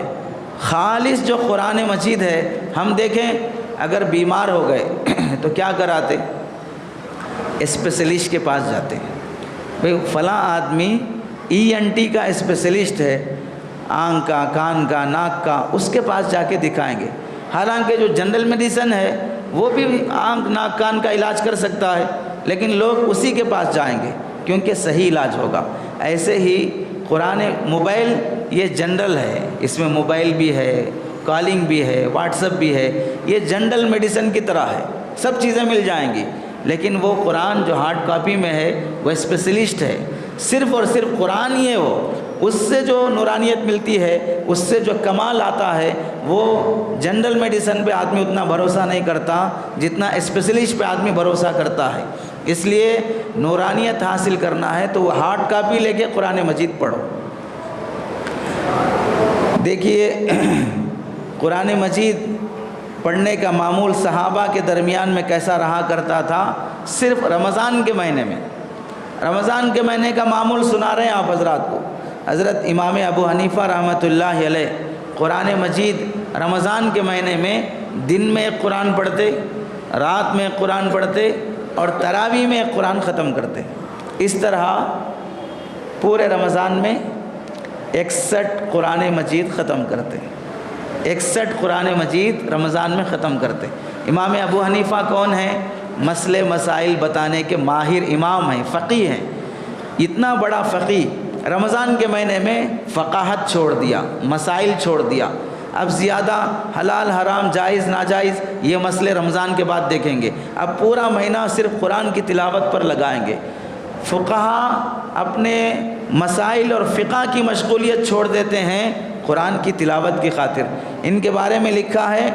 خالص جو قرآن مجید ہے، ہم دیکھیں اگر بیمار ہو گئے تو کیا کراتے؟ اسپیشلسٹ کے پاس جاتے ہیں، بھئی فلاں آدمی ENT کا اسپیشلسٹ ہے، آنکھ کا، کان کا، ناک کا، اس کے پاس جا کے دکھائیں گے۔ حالانکہ جو جنرل میڈیسن ہے وہ بھی آنکھ ناک کان کا علاج کر سکتا ہے، لیکن لوگ اسی کے پاس جائیں گے کیونکہ صحیح علاج ہوگا۔ ایسے ہی قرآن، موبائل یہ جنرل ہے، اس میں موبائل بھی ہے، کالنگ بھی ہے، واٹس ایپ بھی ہے، یہ جنرل میڈیسن کی طرح ہے، سب چیزیں مل جائیں گی۔ لیکن وہ قرآن جو ہارڈ کاپی میں ہے وہ اسپیشلسٹ ہے، صرف اور صرف قرآن ہی ہے وہ، اس سے جو نورانیت ملتی ہے، اس سے جو کمال آتا ہے، وہ جنرل میڈیسن پہ آدمی اتنا بھروسہ نہیں کرتا جتنا اسپیشلسٹ پہ آدمی بھروسہ کرتا ہے۔ اس لیے نورانیت حاصل کرنا ہے تو وہ ہارڈ کاپی لے کے قرآن مجید پڑھو۔ دیکھیے قرآن مجید پڑھنے کا معمول صحابہ کے درمیان میں کیسا رہا کرتا تھا۔ صرف رمضان کے مہینے میں، رمضان کے مہینے کا معمول سنا رہے ہیں آپ حضرات کو۔ حضرت امام ابو حنیفہ رحمۃ اللہ علیہ قرآن مجید رمضان کے مہینے میں دن میں ایک قرآن پڑھتے، رات میں ایک قرآن پڑھتے اور تراویح میں ایک قرآن ختم کرتے۔ اس طرح پورے رمضان میں 61 قرآن مجید ختم کرتے، 61 قرآن مجید رمضان میں ختم کرتے۔ امام ابو حنیفہ کون ہیں؟ مسئلے مسائل بتانے کے ماہر امام ہیں، فقیہ ہیں۔ اتنا بڑا فقیہ رمضان کے مہینے میں فقاہت چھوڑ دیا، مسائل چھوڑ دیا۔ اب زیادہ حلال حرام جائز ناجائز یہ مسئلے رمضان کے بعد دیکھیں گے، اب پورا مہینہ صرف قرآن کی تلاوت پر لگائیں گے۔ فقہا اپنے مسائل اور فقہ کی مشغولیت چھوڑ دیتے ہیں قرآن کی تلاوت کی خاطر۔ ان کے بارے میں لکھا ہے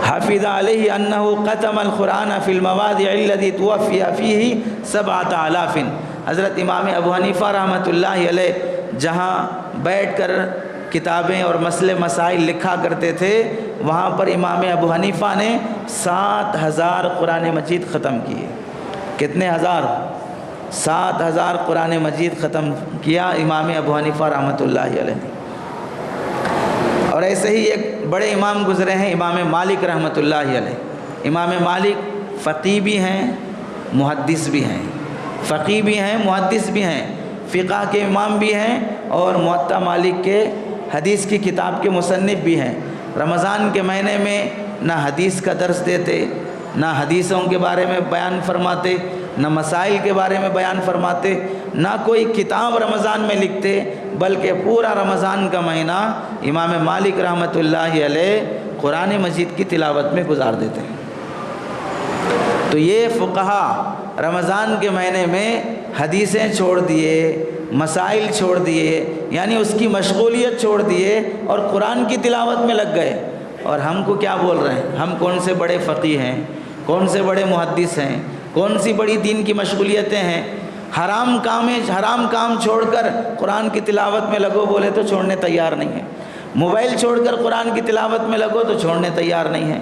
حافظ علیہ انہ ختم القرآن فی المواضع الذی توفی فیہ 7000۔ حضرت امام ابو حنیفہ رحمۃ اللہ علیہ جہاں بیٹھ کر کتابیں اور مسئلے مسائل لکھا کرتے تھے، وہاں پر امام ابو حنیفہ نے 7000 قرآن مجید ختم کیے۔ کتنے ہزار؟ 7000 قرآن مجید ختم کیا امام ابو حنیفہ رحمۃ اللہ علیہ نے۔ اور ایسے ہی ایک بڑے امام گزرے ہیں امام مالک رحمۃ اللہ علیہ۔ امام مالک فقیہ بھی ہیں، محدث بھی ہیں، فقیہ بھی ہیں، محدث بھی ہیں، فقہ کے امام بھی ہیں اور موطا مالک کے حدیث کی کتاب کے مصنف بھی ہیں۔ رمضان کے مہینے میں نہ حدیث کا درس دیتے، نہ حدیثوں کے بارے میں بیان فرماتے، نہ مسائل کے بارے میں بیان فرماتے، نہ کوئی کتاب رمضان میں لکھتے، بلکہ پورا رمضان کا مہینہ امام مالک رحمۃ اللہ علیہ قرآن مجید کی تلاوت میں گزار دیتے ہیں۔ تو یہ فقہا رمضان کے مہینے میں حدیثیں چھوڑ دیے، مسائل چھوڑ دیے، یعنی اس کی مشغولیت چھوڑ دیے اور قرآن کی تلاوت میں لگ گئے۔ اور ہم کو کیا بول رہے ہیں؟ ہم کون سے بڑے فقیہ ہیں، کون سے بڑے محدث ہیں، کون سی بڑی دین کی مشغولیتیں ہیں؟ حرام کام چھوڑ کر قرآن کی تلاوت میں لگو بولے تو چھوڑنے تیار نہیں ہیں۔ موبائل چھوڑ کر قرآن کی تلاوت میں لگو تو چھوڑنے تیار نہیں ہیں۔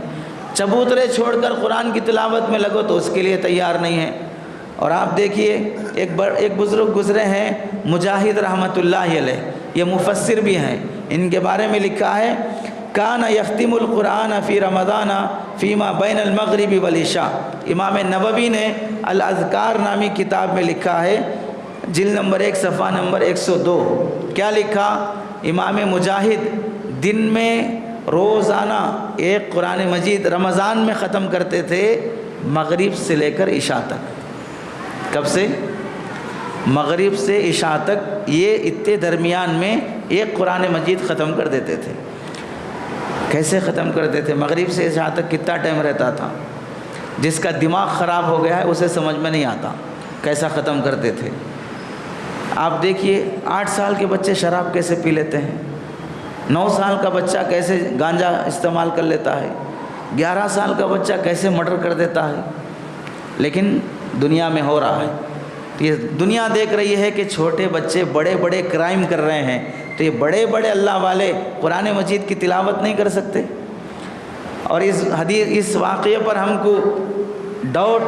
چبوترے چھوڑ کر قرآن کی تلاوت میں لگو تو اس کے لیے تیار نہیں ہیں۔ اور آپ دیکھیے ایک بزرگ گزرے ہیں مجاہد رحمۃ اللہ علیہ، یہ مفسر بھی ہیں۔ ان کے بارے میں لکھا ہے کان یختم القرآن فی رمضان فیما بین المغرب والعشاء۔ امام نووی نے الاذکار نامی کتاب میں لکھا ہے، جلد نمبر 1 صفحہ نمبر 102۔ کیا لکھا؟ امام مجاہد دن میں روزانہ ایک قرآن مجید رمضان میں ختم کرتے تھے، مغرب سے لے کر عشاء تک۔ کب سے؟ مغرب سے عشاء تک، یہ اتنے درمیان میں ایک قرآن مجید ختم کر دیتے تھے۔ کیسے ختم کرتے تھے؟ مغرب سے عشاء تک کتنا ٹائم رہتا تھا؟ جس کا دماغ خراب ہو گیا ہے اسے سمجھ میں نہیں آتا کیسا ختم کرتے تھے۔ آپ دیکھیے 8 سال کے بچے شراب کیسے پی لیتے ہیں، 9 سال کا بچہ کیسے گانجا استعمال کر لیتا ہے، 11 سال کا بچہ کیسے مرڈر کر دیتا ہے۔ لیکن دنیا میں ہو رہا ہے، تو یہ دنیا دیکھ رہی ہے کہ چھوٹے بچے بڑے بڑے کرائم کر رہے ہیں، تو یہ بڑے بڑے اللہ والے قرآن مجید کی تلاوت نہیں کر سکتے۔ اور اس واقعے پر ہم کو ڈاؤٹ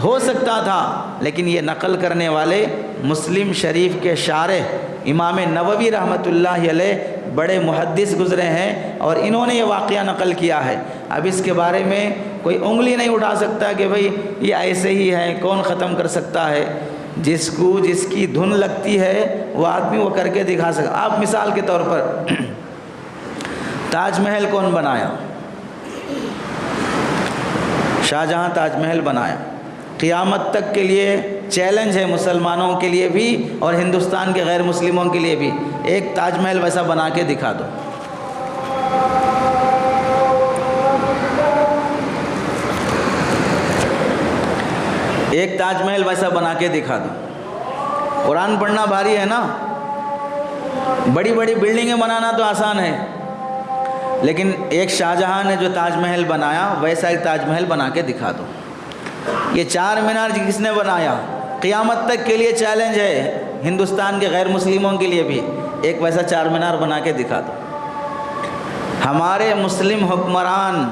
ہو سکتا تھا، لیکن یہ نقل کرنے والے مسلم شریف کے شارح امام نووی رحمۃ اللہ علیہ بڑے محدث گزرے ہیں اور انہوں نے یہ واقعہ نقل کیا ہے۔ اب اس کے بارے میں کوئی انگلی نہیں اٹھا سکتا کہ بھئی یہ ایسے ہی ہے، کون ختم کر سکتا ہے۔ جس کو جس کی دھن لگتی ہے وہ آدمی وہ کر کے دکھا سکتا. آپ مثال کے طور پر تاج محل کون بنایا؟ شاہ جہاں تاج محل بنایا. قیامت تک کے لیے چیلنج ہے مسلمانوں کے لیے بھی اور ہندوستان کے غیر مسلموں کے لیے بھی، ایک تاج محل ویسا بنا کے دکھا دو. ایک تاج محل ویسا بنا کے دکھا دو. قرآن پڑھنا بھاری ہے نا، بڑی بڑی بلڈنگیں بنانا تو آسان ہے، لیکن ایک شاہ جہاں نے جو تاج محل بنایا ویسا ایک تاج محل بنا کے دکھا دو. یہ چار مینار کس نے بنایا؟ قیامت تک کے لیے چیلنج ہے ہندوستان کے غیر مسلموں کے لیے بھی، ایک ویسا چار مینار بنا کے دکھا دو. ہمارے مسلم حکمران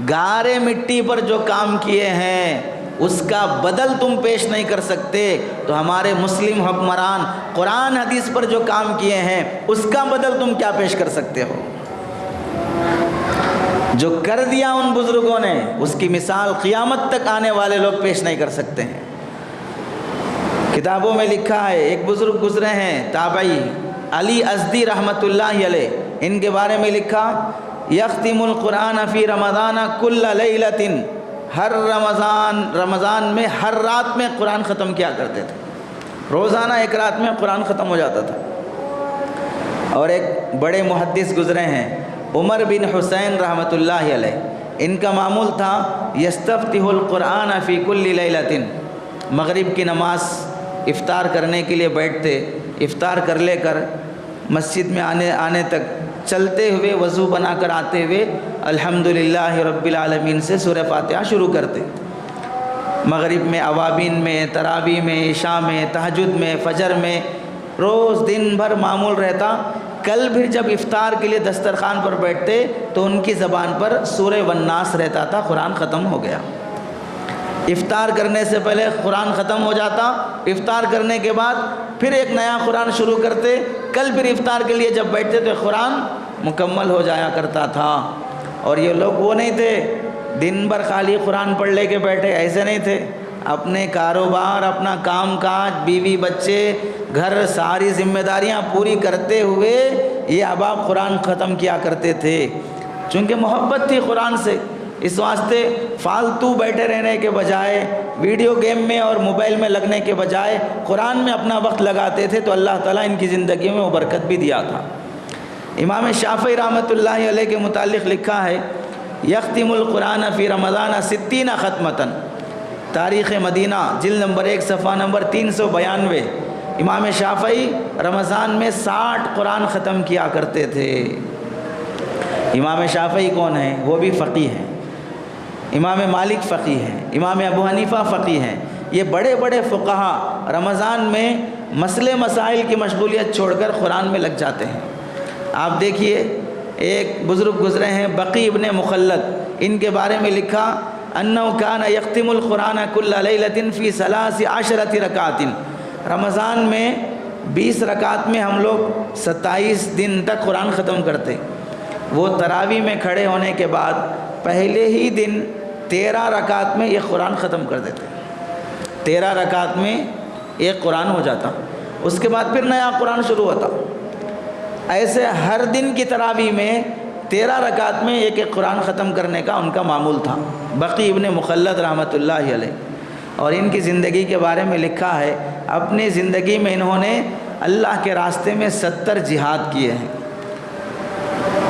گارے مٹی پر جو کام کیے ہیں اس کا بدل تم پیش نہیں کر سکتے، تو ہمارے مسلم حکمران قرآن حدیث پر جو کام کیے ہیں اس کا بدل تم کیا پیش کر سکتے ہو؟ جو کر دیا ان بزرگوں نے اس کی مثال قیامت تک آنے والے لوگ پیش نہیں کر سکتے ہیں. کتابوں میں لکھا ہے، ایک بزرگ گزرے ہیں تابعی علی ازدی رحمۃ اللہ علیہ، ان کے بارے میں لکھا یختم القرآن فی رمضان کل لیلۃ، ہر رمضان میں ہر رات میں قرآن ختم کیا کرتے تھے. روزانہ ایک رات میں قرآن ختم ہو جاتا تھا. اور ایک بڑے محدث گزرے ہیں عمر بن حسین رحمۃ اللہ علیہ، ان کا معمول تھا یستفتح القرآن فی کل لیلۃ، مغرب کی نماز افطار کرنے کے لیے بیٹھتے، افطار کر لے کر مسجد میں آنے تک چلتے ہوئے وضو بنا کر آتے ہوئے الحمدللہ رب العالمین سے سورہ فاتحہ شروع کرتے. مغرب میں، اوابین میں، تراویح میں، عشاء میں، تہجد میں، فجر میں، روز دن بھر معمول رہتا. کل بھی جب افطار کے لیے دسترخوان پر بیٹھتے تو ان کی زبان پر سورہ والناس رہتا تھا، قرآن ختم ہو گیا. افطار کرنے سے پہلے قرآن ختم ہو جاتا، افطار کرنے کے بعد پھر ایک نیا قرآن شروع کرتے، کل پھر افطار کے لیے جب بیٹھتے تو قرآن مکمل ہو جایا کرتا تھا. اور یہ لوگ وہ نہیں تھے دن بھر خالی قرآن پڑھ لے کے بیٹھے، ایسے نہیں تھے. اپنے کاروبار، اپنا کام کاج، بیوی بچے، گھر، ساری ذمہ داریاں پوری کرتے ہوئے یہ احباب قرآن ختم کیا کرتے تھے. چونکہ محبت تھی قرآن سے، اس واسطے فالتو بیٹھے رہنے کے بجائے، ویڈیو گیم میں اور موبائل میں لگنے کے بجائے قرآن میں اپنا وقت لگاتے تھے تو اللہ تعالیٰ ان کی زندگی میں وہ برکت بھی دیا تھا. امام شافعی رحمۃ اللہ علیہ کے متعلق لکھا ہے یختم القرآن فی رمضان 60 ختمتاً، تاریخ مدینہ جلد نمبر 1 صفحہ نمبر 392. امام شافعی رمضان میں 60 قرآن ختم کیا کرتے تھے. امام شافعی کون ہیں؟ وہ بھی فقیہ ہیں. امام مالک فقیہ ہیں، امام ابو حنیفہ فقیہ ہیں. یہ بڑے بڑے فقہا رمضان میں مسئلے مسائل کی مشغولیت چھوڑ کر قرآن میں لگ جاتے ہیں. آپ دیکھیے ایک بزرگ گزرے ہیں بقی ابن مخلد، ان کے بارے میں لکھا انہ کان یختم القرآن کل لیلۃ فی 13 رکعات. رمضان میں 20 رکعت میں ہم لوگ 27 دن تک قرآن ختم کرتے. وہ تراویح میں کھڑے ہونے کے بعد پہلے ہی دن 13 رکعت میں یہ قرآن ختم کر دیتے. 13 رکعت میں ایک قرآن ہو جاتا، اس کے بعد پھر نیا قرآن شروع ہوتا. ایسے ہر دن کی تراویح میں 13 رکعت میں ایک ایک قرآن ختم کرنے کا ان کا معمول تھا. بقی ابن مخلد رحمۃ اللہ علیہ. اور ان کی زندگی کے بارے میں لکھا ہے اپنی زندگی میں انہوں نے اللہ کے راستے میں 70 جہاد کیے ہیں.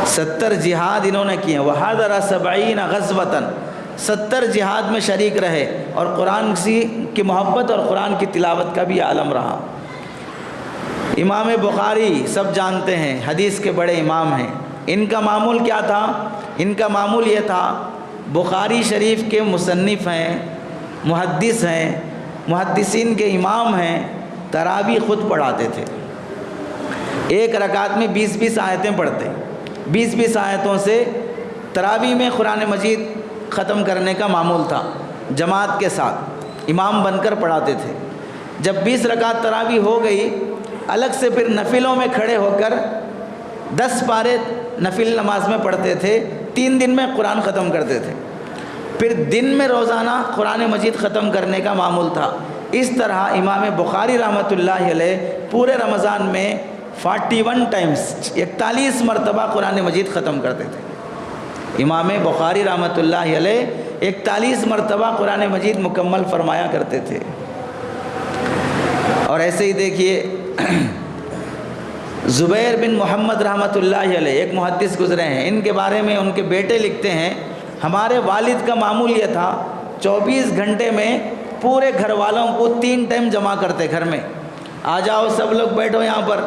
70 جہاد انہوں نے کیے ہیں. وحاضر 70 غزوۃ، 70 جہاد میں شریک رہے اور قرآن کی محبت اور قرآن کی تلاوت کا بھی عالم رہا. امام بخاری سب جانتے ہیں، حدیث کے بڑے امام ہیں. ان کا معمول کیا تھا؟ ان کا معمول یہ تھا بخاری شریف کے مصنف ہیں، محدث ہیں، محدثین کے امام ہیں. تراویح خود پڑھاتے تھے. ایک رکعت میں 20 آیتیں پڑھتے. 20 آیتوں سے تراویح میں قرآن مجید ختم کرنے کا معمول تھا. جماعت کے ساتھ امام بن کر پڑھاتے تھے. جب 20 رکعت تراویح ہو گئی، الگ سے پھر نفلوں میں کھڑے ہو کر 10 پارے نفل نماز میں پڑھتے تھے. 3 دن میں قرآن ختم کرتے تھے. پھر دن میں روزانہ قرآن مجید ختم کرنے کا معمول تھا. اس طرح امام بخاری رحمۃ اللہ علیہ پورے رمضان میں 41 ٹائمز 41 مرتبہ قرآن مجید ختم کرتے تھے۔ امام بخاری رحمۃ اللہ علیہ 41 مرتبہ قرآن مجید مکمل فرمایا کرتے تھے۔ اور ایسے ہی دیکھیے زبیر بن محمد رحمۃ اللہ علیہ ایک محدث گزرے ہیں، ان کے بارے میں ان کے بیٹے لکھتے ہیں ہمارے والد کا معمول یہ تھا 24 گھنٹے میں پورے گھر والوں کو 3 ٹائم جمع کرتے گھر میں، آ جاؤ سب لوگ بیٹھو یہاں پر،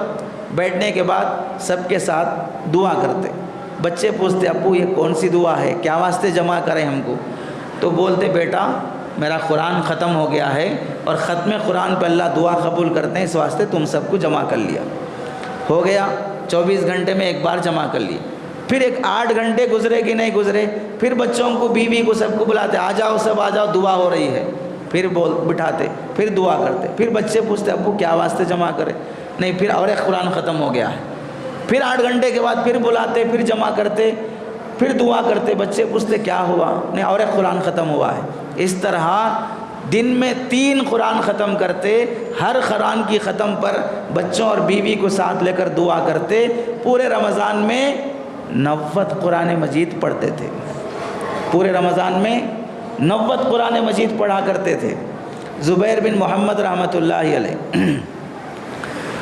بیٹھنے کے بعد سب کے ساتھ دعا کرتے۔ بچے پوچھتے ابو یہ کون سی دعا ہے، کیا واسطے جمع کریں ہم کو؟ تو بولتے بیٹا میرا قرآن ختم ہو گیا ہے اور ختم قرآن پہ اللہ دعا قبول کرتے ہیں، اس واسطے تم سب کو جمع کر لیا۔ ہو گیا 24 گھنٹے میں ایک بار جمع کر لی، پھر ایک 8 گھنٹے گزرے کہ نہیں گزرے، پھر بچوں کو بیوی کو سب کو بلاتے آ جاؤ سب آ جاؤ دعا ہو رہی ہے، پھر بٹھاتے پھر دعا کرتے، پھر بچے پوچھتے ابو کیا واسطے جمع کرے، نہیں پھر اور ایک قرآن ختم ہو گیا ہے، پھر 8 گھنٹے کے بعد پھر بلاتے پھر جمع کرتے پھر دعا کرتے، بچے پوچھتے کیا ہوا، نہیں اور ایک قرآن ختم ہوا ہے۔ اس طرح دن میں 3 قرآن ختم کرتے، ہر قرآن کی ختم پر بچوں اور بیوی کو ساتھ لے کر دعا کرتے، پورے رمضان میں 90 قرآن مجید پڑھتے تھے، پورے رمضان میں 90 قرآن مجید پڑھا کرتے تھے زبیر بن محمد رحمۃ اللہ علیہ۔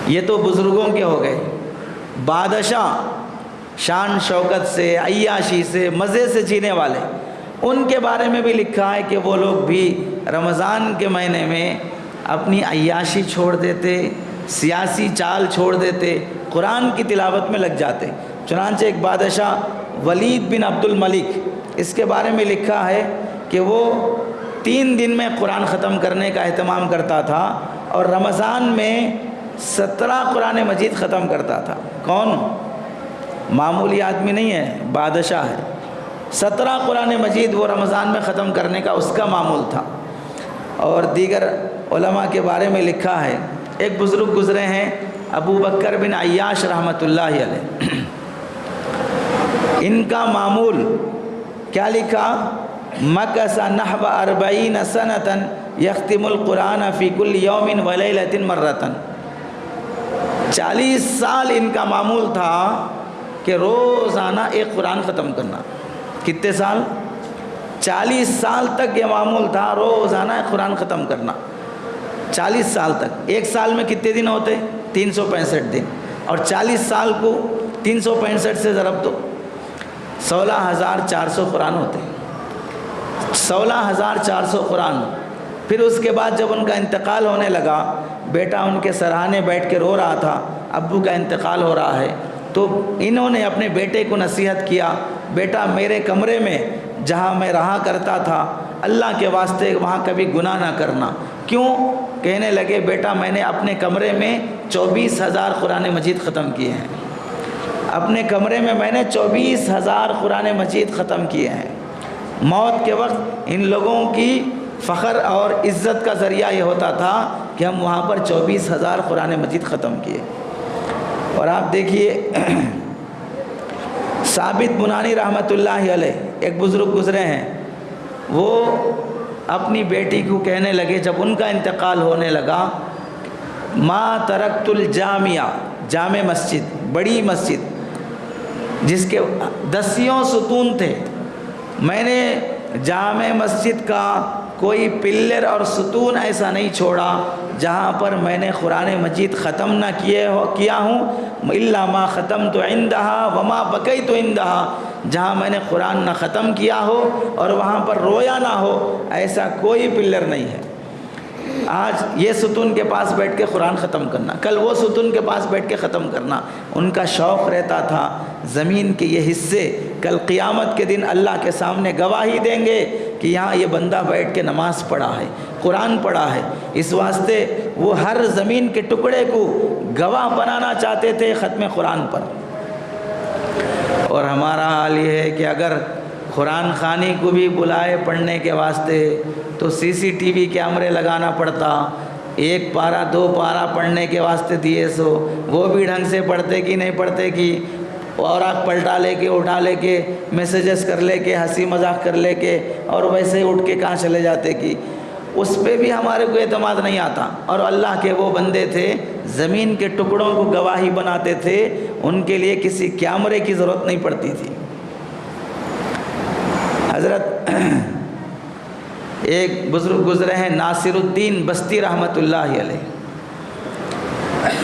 یہ تو بزرگوں کے ہو گئے، بادشاہ شان شوکت سے عیاشی سے مزے سے جینے والے، ان کے بارے میں بھی لکھا ہے کہ وہ لوگ بھی رمضان کے مہینے میں اپنی عیاشی چھوڑ دیتے، سیاسی چال چھوڑ دیتے، قرآن کی تلاوت میں لگ جاتے۔ چنانچہ ایک بادشاہ ولید بن عبد الملک، اس کے بارے میں لکھا ہے کہ وہ 3 دن میں قرآن ختم کرنے کا اہتمام کرتا تھا اور رمضان میں 17 قرآن مجید ختم کرتا تھا۔ کون؟ معمولی آدمی نہیں ہے، بادشاہ ہے۔ 17 قرآن مجید وہ رمضان میں ختم کرنے کا اس کا معمول تھا۔ اور دیگر علماء کے بارے میں لکھا ہے، ایک بزرگ گزرے ہیں ابو بکر بن عیاش رحمۃ اللہ علیہ، ان کا معمول کیا لکھا؟ مکث نحو 40 سنة یختم القرآن فی کل یوم ولیلۃ مرۃ۔ 40 سال ان کا معمول تھا کہ روزانہ ایک قرآن ختم کرنا۔ کتنے سال؟ 40 سال تک یہ معمول تھا، روزانہ ایک قرآن ختم کرنا۔ 40 سال تک، ایک سال میں کتنے دن ہوتے؟ 365 دن، اور 40 سال کو 365 سے ضرب دو، 16,400 قرآن ہوتے، 16,400 قرآن۔ پھر اس کے بعد جب ان کا انتقال ہونے لگا، بیٹا ان کے سرہانے بیٹھ کے رو رہا تھا، ابو کا انتقال ہو رہا ہے، تو انہوں نے اپنے بیٹے کو نصیحت کیا، بیٹا میرے کمرے میں جہاں میں رہا کرتا تھا اللہ کے واسطے وہاں کبھی گناہ نہ کرنا۔ کیوں؟ کہنے لگے بیٹا میں نے اپنے کمرے میں 24,000 قرآن مجید ختم کیے ہیں، اپنے کمرے میں نے 24,000 قرآن مجید ختم کیے ہیں۔ موت کے وقت ان لوگوں کی فخر اور عزت کا ذریعہ یہ ہوتا تھا کہ ہم وہاں پر 24,000 قرآن مجید ختم کیے۔ اور آپ دیکھیے ثابت بنانی رحمۃ اللہ علیہ ایک بزرگ گزرے ہیں، وہ اپنی بیٹی کو کہنے لگے جب ان کا انتقال ہونے لگا، ما ترکت الجامعہ، جامع مسجد، بڑی مسجد جس کے 10 ستون تھے، میں نے جامع مسجد کا کوئی پلر اور ستون ایسا نہیں چھوڑا جہاں پر میں نے قرآن مجید ختم نہ کیا ہوں، الا ما ختمت عندها وما بکیت عندها، جہاں میں نے قرآن نہ ختم کیا ہو اور وہاں پر رویا نہ ہو، ایسا کوئی پلر نہیں ہے۔ آج یہ ستون کے پاس بیٹھ کے قرآن ختم کرنا، کل وہ ستون کے پاس بیٹھ کے ختم کرنا، ان کا شوق رہتا تھا۔ زمین کے یہ حصے کل قیامت کے دن اللہ کے سامنے گواہی دیں گے کہ یہاں یہ بندہ بیٹھ کے نماز پڑھا ہے، قرآن پڑھا ہے۔ اس واسطے وہ ہر زمین کے ٹکڑے کو گواہ بنانا چاہتے تھے ختم قرآن پر۔ اور ہمارا حال یہ ہے کہ اگر قرآن خوانی کو بھی بلائے پڑھنے کے واسطے تو CCTV کیمرے لگانا پڑتا، 1 پارہ 2 پارہ پڑھنے کے واسطے دیے سو وہ بھی ڈھنگ سے پڑھتے کہ نہیں پڑھتے کہ اور آپ پلٹا لے کے اٹھا لے کے میسیجز کر لے کے ہنسی مذاق کر لے کے اور ویسے ہی اٹھ کے کہاں چلے جاتے کہ اس پہ بھی ہمارے کو اعتماد نہیں آتا، اور اللہ کے وہ بندے تھے زمین کے ٹکڑوں کو گواہی بناتے تھے، ان کے لیے کسی کیمرے کی ضرورت نہیں پڑتی تھی۔ حضرت ایک بزرگ گزرے ہیں ناصر الدین بستی رحمۃ اللہ علیہ،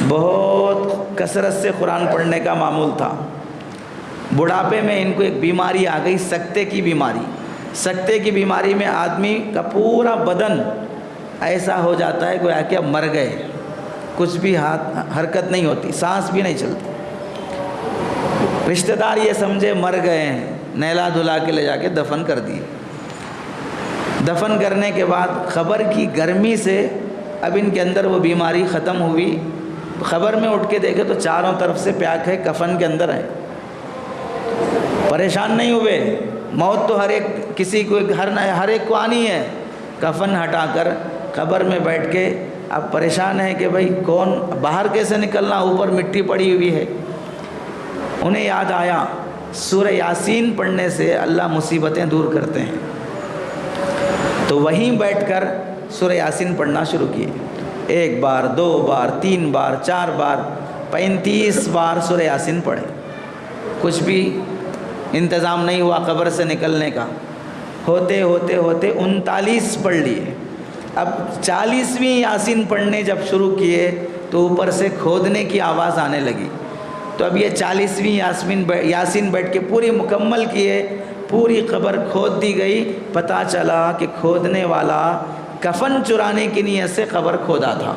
بہت کثرت سے قرآن پڑھنے کا معمول تھا۔ بڑھاپے میں ان کو ایک بیماری آ گئی، سکتے کی بیماری۔ سکتے کی بیماری میں آدمی کا پورا بدن ایسا ہو جاتا ہے گویا کہ اب مر گئے، کچھ بھی ہاتھ حرکت نہیں ہوتی، سانس بھی نہیں چلتی۔ رشتہ دار یہ سمجھے مر گئے ہیں، نہلا دھلا کے لے جا کے دفن کر دیے۔ دفن کرنے کے بعد خبر کی گرمی سے اب ان کے اندر وہ بیماری ختم ہوئی۔ خبر میں اٹھ کے دیکھے تو چاروں طرف سے پیاک ہے، کفن کے اندر ہے۔ پریشان نہیں ہوئے، موت تو ہر ایک کسی کو ہر ایک کو آنی ہے۔ کفن ہٹا کر قبر میں بیٹھ کے اب پریشان ہے کہ بھائی کون باہر کیسے نکلنا، اوپر مٹی پڑی ہوئی ہے۔ انہیں یاد آیا سورہ یاسین پڑھنے سے اللہ مصیبتیں دور کرتے ہیں، تو وہیں بیٹھ کر سورہ یاسین پڑھنا شروع کیے۔ 1 بار 2 بار 3 بار 4 بار 35 بار سورہ یاسین پڑھے۔ کچھ بھی انتظام نہیں ہوا قبر سے نکلنے کا، ہوتے ہوتے ہوتے 39 پڑھ لیے۔ اب 40ویں یاسین پڑھنے جب شروع کیے تو اوپر سے کھودنے کی آواز آنے لگی۔ تو اب یہ 40ویں یاسین بیٹھ کے پوری مکمل کیے، پوری قبر کھود دی گئی۔ پتہ چلا کہ کھودنے والا کفن چرانے کی نیت سے قبر کھودا تھا۔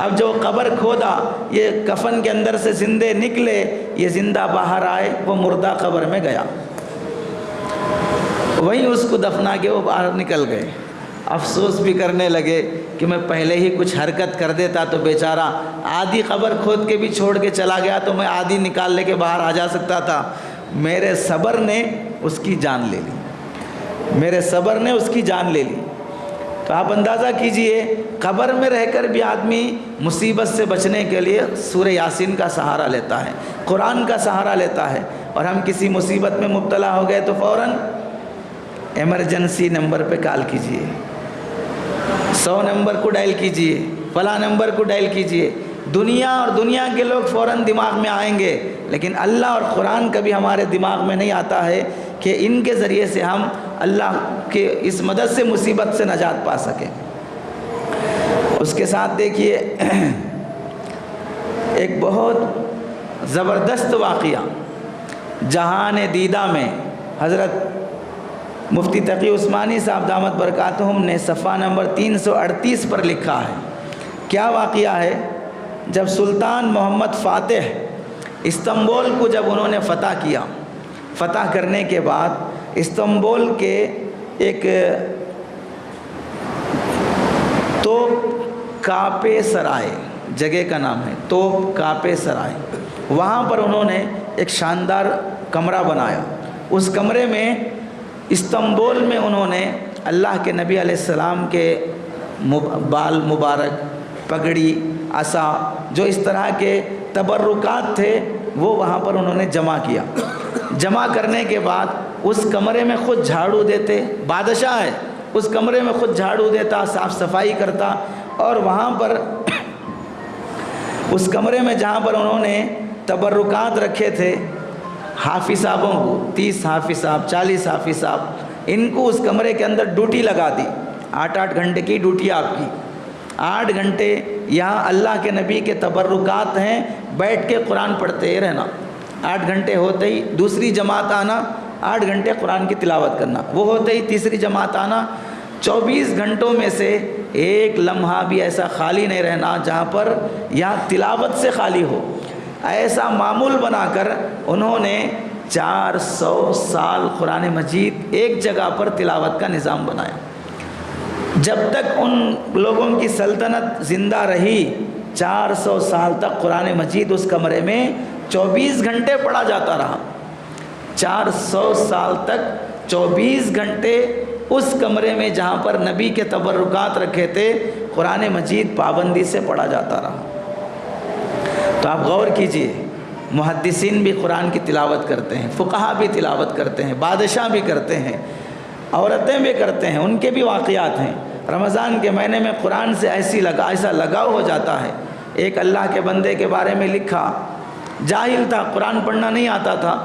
اب جو قبر کھودا یہ کفن کے اندر سے زندے نکلے، یہ زندہ باہر آئے، وہ مردہ قبر میں گیا، وہیں اس کو دفنا کے وہ باہر نکل گئے۔ افسوس بھی کرنے لگے کہ میں پہلے ہی کچھ حرکت کر دیتا تو بیچارہ آدھی قبر کھود کے بھی چھوڑ کے چلا گیا تو میں آدھی نکال لے کے باہر آ جا سکتا تھا۔ میرے صبر نے اس کی جان لے لی، میرے صبر نے اس کی جان لے لی۔ تو آپ اندازہ کیجئے قبر میں رہ کر بھی آدمی مصیبت سے بچنے کے لیے سورہ یاسین کا سہارا لیتا ہے، قرآن کا سہارا لیتا ہے۔ اور ہم کسی مصیبت میں مبتلا ہو گئے تو فوراً ایمرجنسی نمبر پہ کال کیجئے، 100 نمبر کو ڈائل کیجئے، فلاں نمبر کو ڈائل کیجئے۔ دنیا اور دنیا کے لوگ فوراً دماغ میں آئیں گے، لیکن اللہ اور قرآن کبھی ہمارے دماغ میں نہیں آتا ہے کہ ان کے ذریعے سے ہم اللہ کے اس مدد سے مصیبت سے نجات پا سکیں۔ اس کے ساتھ دیکھیے ایک بہت زبردست واقعہ جہان دیدہ میں حضرت مفتی تقی عثمانی صاحب دامت برکاتہم نے صفحہ نمبر 338 پر لکھا ہے۔ کیا واقعہ ہے؟ جب سلطان محمد فاتح استنبول کو جب انہوں نے فتح کیا، فتح کرنے کے بعد استنبول کے ایک توپ کاپے سرائے جگہ کا نام ہے، توپ کاپے سرائے، وہاں پر انہوں نے ایک شاندار کمرہ بنایا۔ اس کمرے میں استنبول میں انہوں نے اللہ کے نبی علیہ السلام کے بال مبارک، پگڑی، عصا، جو اس طرح کے تبرکات تھے وہ وہاں پر انہوں نے جمع کیا۔ جمع کرنے کے بعد اس کمرے میں خود جھاڑو دیتے، بادشاہ ہے، اس کمرے میں خود جھاڑو دیتا، صاف صفائی کرتا، اور وہاں پر اس کمرے میں جہاں پر انہوں نے تبرکات رکھے تھے حافظ صاحبوں کو، 30 حافظ صاحب، 40 حافظ صاحب، ان کو اس کمرے کے اندر ڈیوٹی لگا دی۔ 8 گھنٹے کی ڈیوٹی آپ کی، 8 گھنٹے یہاں اللہ کے نبی کے تبرکات ہیں، بیٹھ کے قرآن پڑھتے رہنا۔ 8 گھنٹے ہوتے ہی دوسری جماعت آنا، 8 گھنٹے قرآن کی تلاوت کرنا، وہ ہوتے ہی تیسری جماعت آنا۔ 24 گھنٹوں میں سے ایک لمحہ بھی ایسا خالی نہیں رہنا جہاں پر یہاں تلاوت سے خالی ہو۔ ایسا معمول بنا کر انہوں نے 400 سال قرآن مجید ایک جگہ پر تلاوت کا نظام بنایا۔ جب تک ان لوگوں کی سلطنت زندہ رہی 400 سال تک قرآن مجید اس کمرے میں 24 گھنٹے پڑھا جاتا رہا۔ 400 سال تک 24 گھنٹے اس کمرے میں جہاں پر نبی کے تبرکات رکھے تھے قرآن مجید پابندی سے پڑھا جاتا رہا۔ تو آپ غور کیجئے، محدثین بھی قرآن کی تلاوت کرتے ہیں، فقہا بھی تلاوت کرتے ہیں، بادشاہ بھی کرتے ہیں، عورتیں بھی کرتے ہیں، ان کے بھی واقعات ہیں۔ رمضان کے مہینے میں قرآن سے ایسا لگاؤ ہو جاتا ہے۔ ایک اللہ کے بندے کے بارے میں لکھا، جاہل تھا، قرآن پڑھنا نہیں آتا تھا،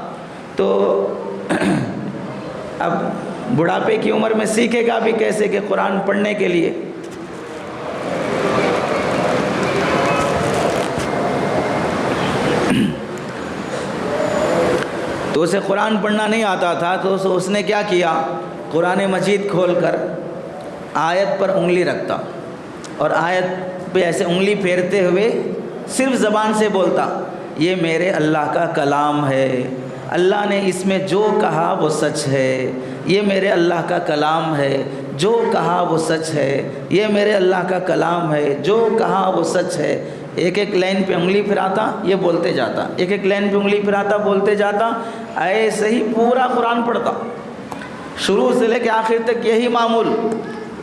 تو اب بڑھاپے کی عمر میں سیکھے گا بھی کیسے کہ قرآن پڑھنے کے لیے تو اسے قرآن پڑھنا نہیں آتا تھا، تو اس نے کیا کیا، قرآن مجید کھول کر آیت پر انگلی رکھتا اور آیت پہ ایسے انگلی پھیرتے ہوئے صرف زبان سے بولتا، یہ میرے اللہ کا کلام ہے، اللہ نے اس میں جو کہا وہ سچ ہے، یہ میرے اللہ کا کلام ہے، جو کہا وہ سچ ہے، یہ میرے اللہ کا کلام ہے، جو کہا وہ سچ ہے۔ ایک ایک لائن پہ انگلی پھراتا، یہ بولتے جاتا، ایک ایک لائن پہ انگلی پھراتا، بولتے جاتا، ایسے ہی پورا قرآن پڑھتا، شروع سے لے کے آخر تک یہی معمول۔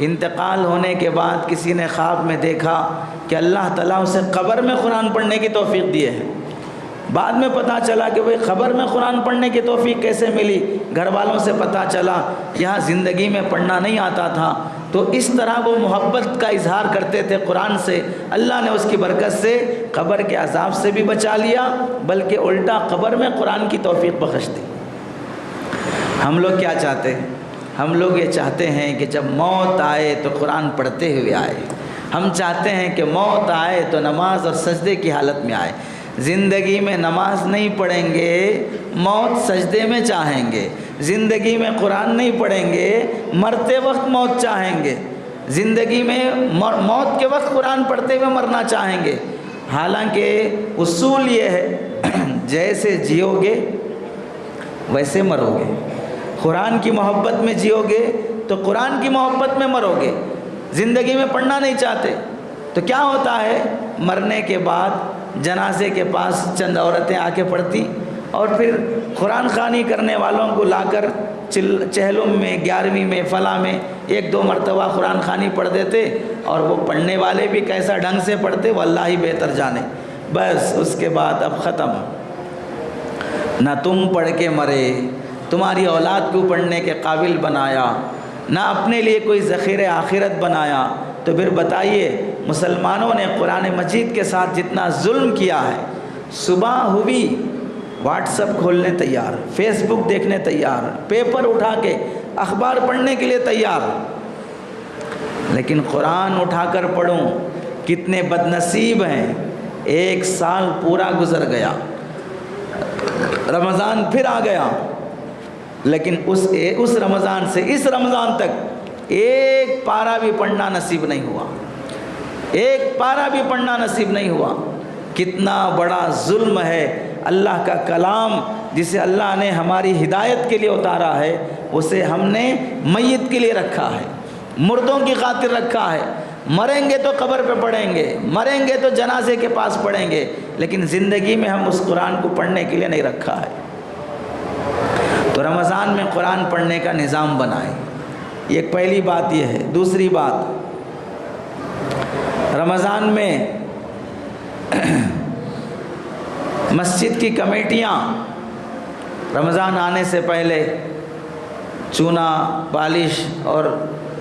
انتقال ہونے کے بعد کسی نے خواب میں دیکھا کہ اللہ تعالیٰ اسے قبر میں قرآن پڑھنے کی توفیق دیے ہے۔ بعد میں پتہ چلا کہ بھئی قبر میں قرآن پڑھنے کی توفیق کیسے ملی، گھر والوں سے پتہ چلا یہاں زندگی میں پڑھنا نہیں آتا تھا، تو اس طرح وہ محبت کا اظہار کرتے تھے قرآن سے، اللہ نے اس کی برکت سے قبر کے عذاب سے بھی بچا لیا، بلکہ الٹا قبر میں قرآن کی توفیق بخش دی۔ ہم لوگ کیا چاہتے ہیں؟ ہم لوگ یہ چاہتے ہیں کہ جب موت آئے تو قرآن پڑھتے ہوئے آئے، ہم چاہتے ہیں کہ موت آئے تو نماز اور سجدے کی حالت میں آئے۔ زندگی میں نماز نہیں پڑھیں گے، موت سجدے میں چاہیں گے، زندگی میں قرآن نہیں پڑھیں گے، مرتے وقت موت چاہیں گے، زندگی میں موت کے وقت قرآن پڑھتے ہوئے مرنا چاہیں گے۔ حالانکہ اصول یہ ہے جیسے جیو گے ویسے مرو گے، قرآن کی محبت میں جیو گے تو قرآن کی محبت میں مرو گے۔ زندگی میں پڑھنا نہیں چاہتے تو کیا ہوتا ہے، مرنے کے بعد جنازے کے پاس چند عورتیں آ کے پڑھتی اور پھر قرآن خوانی کرنے والوں کو لا کر چہلم میں 11ویں میں فلاں میں 1-2 مرتبہ قرآن خوانی پڑھ دیتے، اور وہ پڑھنے والے بھی کیسا ڈھنگ سے پڑھتے وہ اللہ ہی بہتر جانے۔ بس اس کے بعد اب ختم، نہ تم پڑھ کے مرے، تمہاری اولاد کو پڑھنے کے قابل بنایا، نہ اپنے لیے کوئی ذخیرہ آخرت بنایا۔ تو پھر بتائیے مسلمانوں نے قرآن مجید کے ساتھ جتنا ظلم کیا ہے، صبح ہوئی واٹس ایپ کھولنے تیار، فیس بک دیکھنے تیار، پیپر اٹھا کے اخبار پڑھنے کے لیے تیار، لیکن قرآن اٹھا کر پڑھوں، کتنے بد نصیب ہیں۔ 1 سال پورا گزر گیا، رمضان پھر آ گیا، لیکن اس رمضان سے اس رمضان تک ایک پارہ بھی پڑھنا نصیب نہیں ہوا، ایک پارہ بھی پڑھنا نصیب نہیں ہوا۔ کتنا بڑا ظلم ہے، اللہ کا کلام جسے اللہ نے ہماری ہدایت کے لیے اتارا ہے، اسے ہم نے میت کے لیے رکھا ہے، مردوں کی خاطر رکھا ہے۔ مریں گے تو قبر پہ پڑھیں گے، مریں گے تو جنازے کے پاس پڑھیں گے، لیکن زندگی میں ہم اس قرآن کو پڑھنے کے لیے نہیں رکھا ہے۔ تو رمضان میں قرآن پڑھنے کا نظام بنائیں، ایک پہلی بات یہ ہے۔ دوسری بات، رمضان میں مسجد کی کمیٹیاں رمضان آنے سے پہلے چونا، پالش اور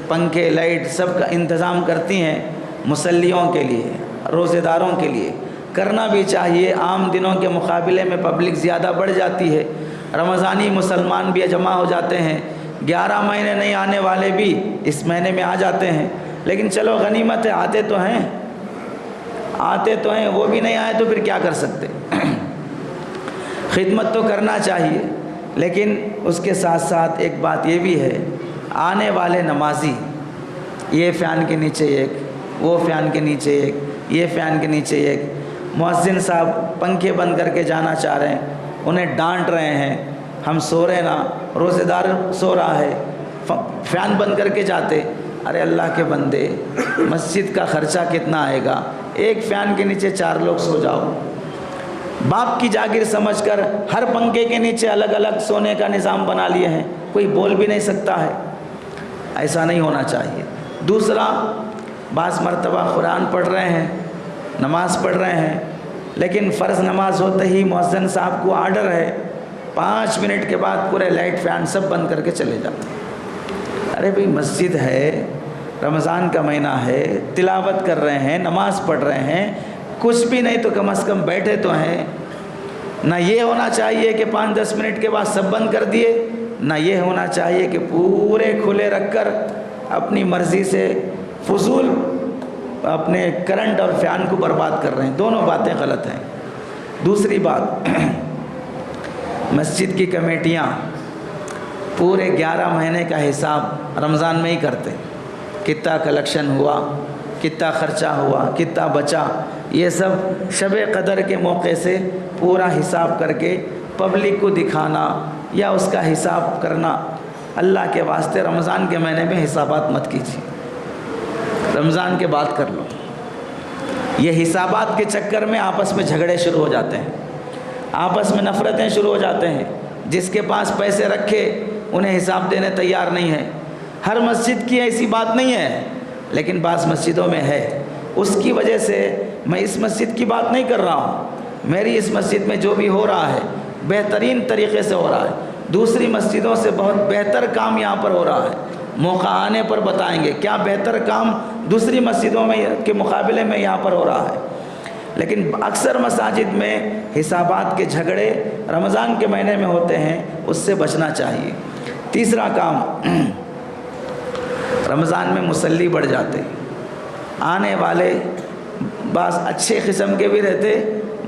پنکھے، لائٹ سب کا انتظام کرتی ہیں مصلیوں کے لیے، روزے داروں کے لیے۔ کرنا بھی چاہیے، عام دنوں کے مقابلے میں پبلک زیادہ بڑھ جاتی ہے، رمضانی مسلمان بھی جمع ہو جاتے ہیں، 11 مہینے نہیں آنے والے بھی اس مہینے میں آ جاتے ہیں، لیکن چلو غنیمت ہے، آتے تو ہیں، وہ بھی نہیں آئے تو پھر کیا کر سکتے۔ خدمت تو کرنا چاہیے، لیکن اس کے ساتھ ساتھ ایک بات یہ بھی ہے، آنے والے نمازی یہ فین کے نیچے ایک، وہ فین کے نیچے ایک، یہ فین کے نیچے ایک، مؤذن صاحب پنکھے بند کر کے جانا چاہ رہے ہیں، انہیں ڈانٹ رہے ہیں، ہم سو رہے نا، روزے دار سو رہا ہے، فین بند کر کے جاتے۔ ارے اللہ کے بندے، مسجد کا خرچہ کتنا آئے گا، ایک فین کے نیچے 4 لوگ سو جاؤ۔ باپ کی جاگیر سمجھ کر ہر پنکھے کے نیچے الگ الگ سونے کا نظام بنا لیے ہیں، کوئی بول بھی نہیں سکتا ہے، ایسا نہیں ہونا چاہیے۔ دوسرا، بعض مرتبہ قرآن پڑھ رہے ہیں، نماز پڑھ رہے ہیں، لیکن فرض نماز ہوتے ہی مؤذن صاحب کو آرڈر ہے 5 منٹ کے بعد پورے لائٹ فین سب بند کر کے چلے جاتے۔ ارے بھئی مسجد ہے، رمضان کا مہینہ ہے، تلاوت کر رہے ہیں، نماز پڑھ رہے ہیں، کچھ بھی نہیں تو کم از کم بیٹھے تو ہیں۔ نہ یہ ہونا چاہیے کہ 5-10 منٹ کے بعد سب بند کر دیے، نہ یہ ہونا چاہیے کہ پورے کھلے رکھ کر اپنی مرضی سے فضول اپنے کرنٹ اور فین کو برباد کر رہے ہیں۔ دونوں باتیں غلط ہیں۔ دوسری بات، مسجد کی کمیٹیاں پورے 11 مہینے کا حساب رمضان میں ہی کرتے، کتنا کلیکشن ہوا، کتنا خرچہ ہوا، کتنا بچا، یہ سب شب قدر کے موقع سے پورا حساب کر کے پبلک کو دکھانا یا اس کا حساب کرنا۔ اللہ کے واسطے رمضان کے مہینے میں حسابات مت کیجیے، رمضان کے بعد کر لو۔ یہ حسابات کے چکر میں آپس میں جھگڑے شروع ہو جاتے ہیں، آپس میں نفرتیں شروع ہو جاتے ہیں۔ جس کے پاس پیسے رکھے انہیں حساب دینے تیار نہیں ہے۔ ہر مسجد کی ایسی بات نہیں ہے، لیکن بعض مسجدوں میں ہے۔ اس کی وجہ سے میں اس مسجد کی بات نہیں کر رہا ہوں، میری اس مسجد میں جو بھی ہو رہا ہے بہترین طریقے سے ہو رہا ہے، دوسری مسجدوں سے بہت بہتر کام یہاں پر ہو رہا ہے۔ موقع آنے پر بتائیں گے کیا بہتر کام دوسری مسجدوں میں کے مقابلے میں یہاں پر ہو رہا ہے۔ لیکن اکثر مساجد میں حسابات کے جھگڑے رمضان کے مہینے میں ہوتے ہیں، اس سے بچنا چاہیے۔ تیسرا کام، رمضان میں مصلی بڑھ جاتے، آنے والے بعض اچھے قسم کے بھی رہتے،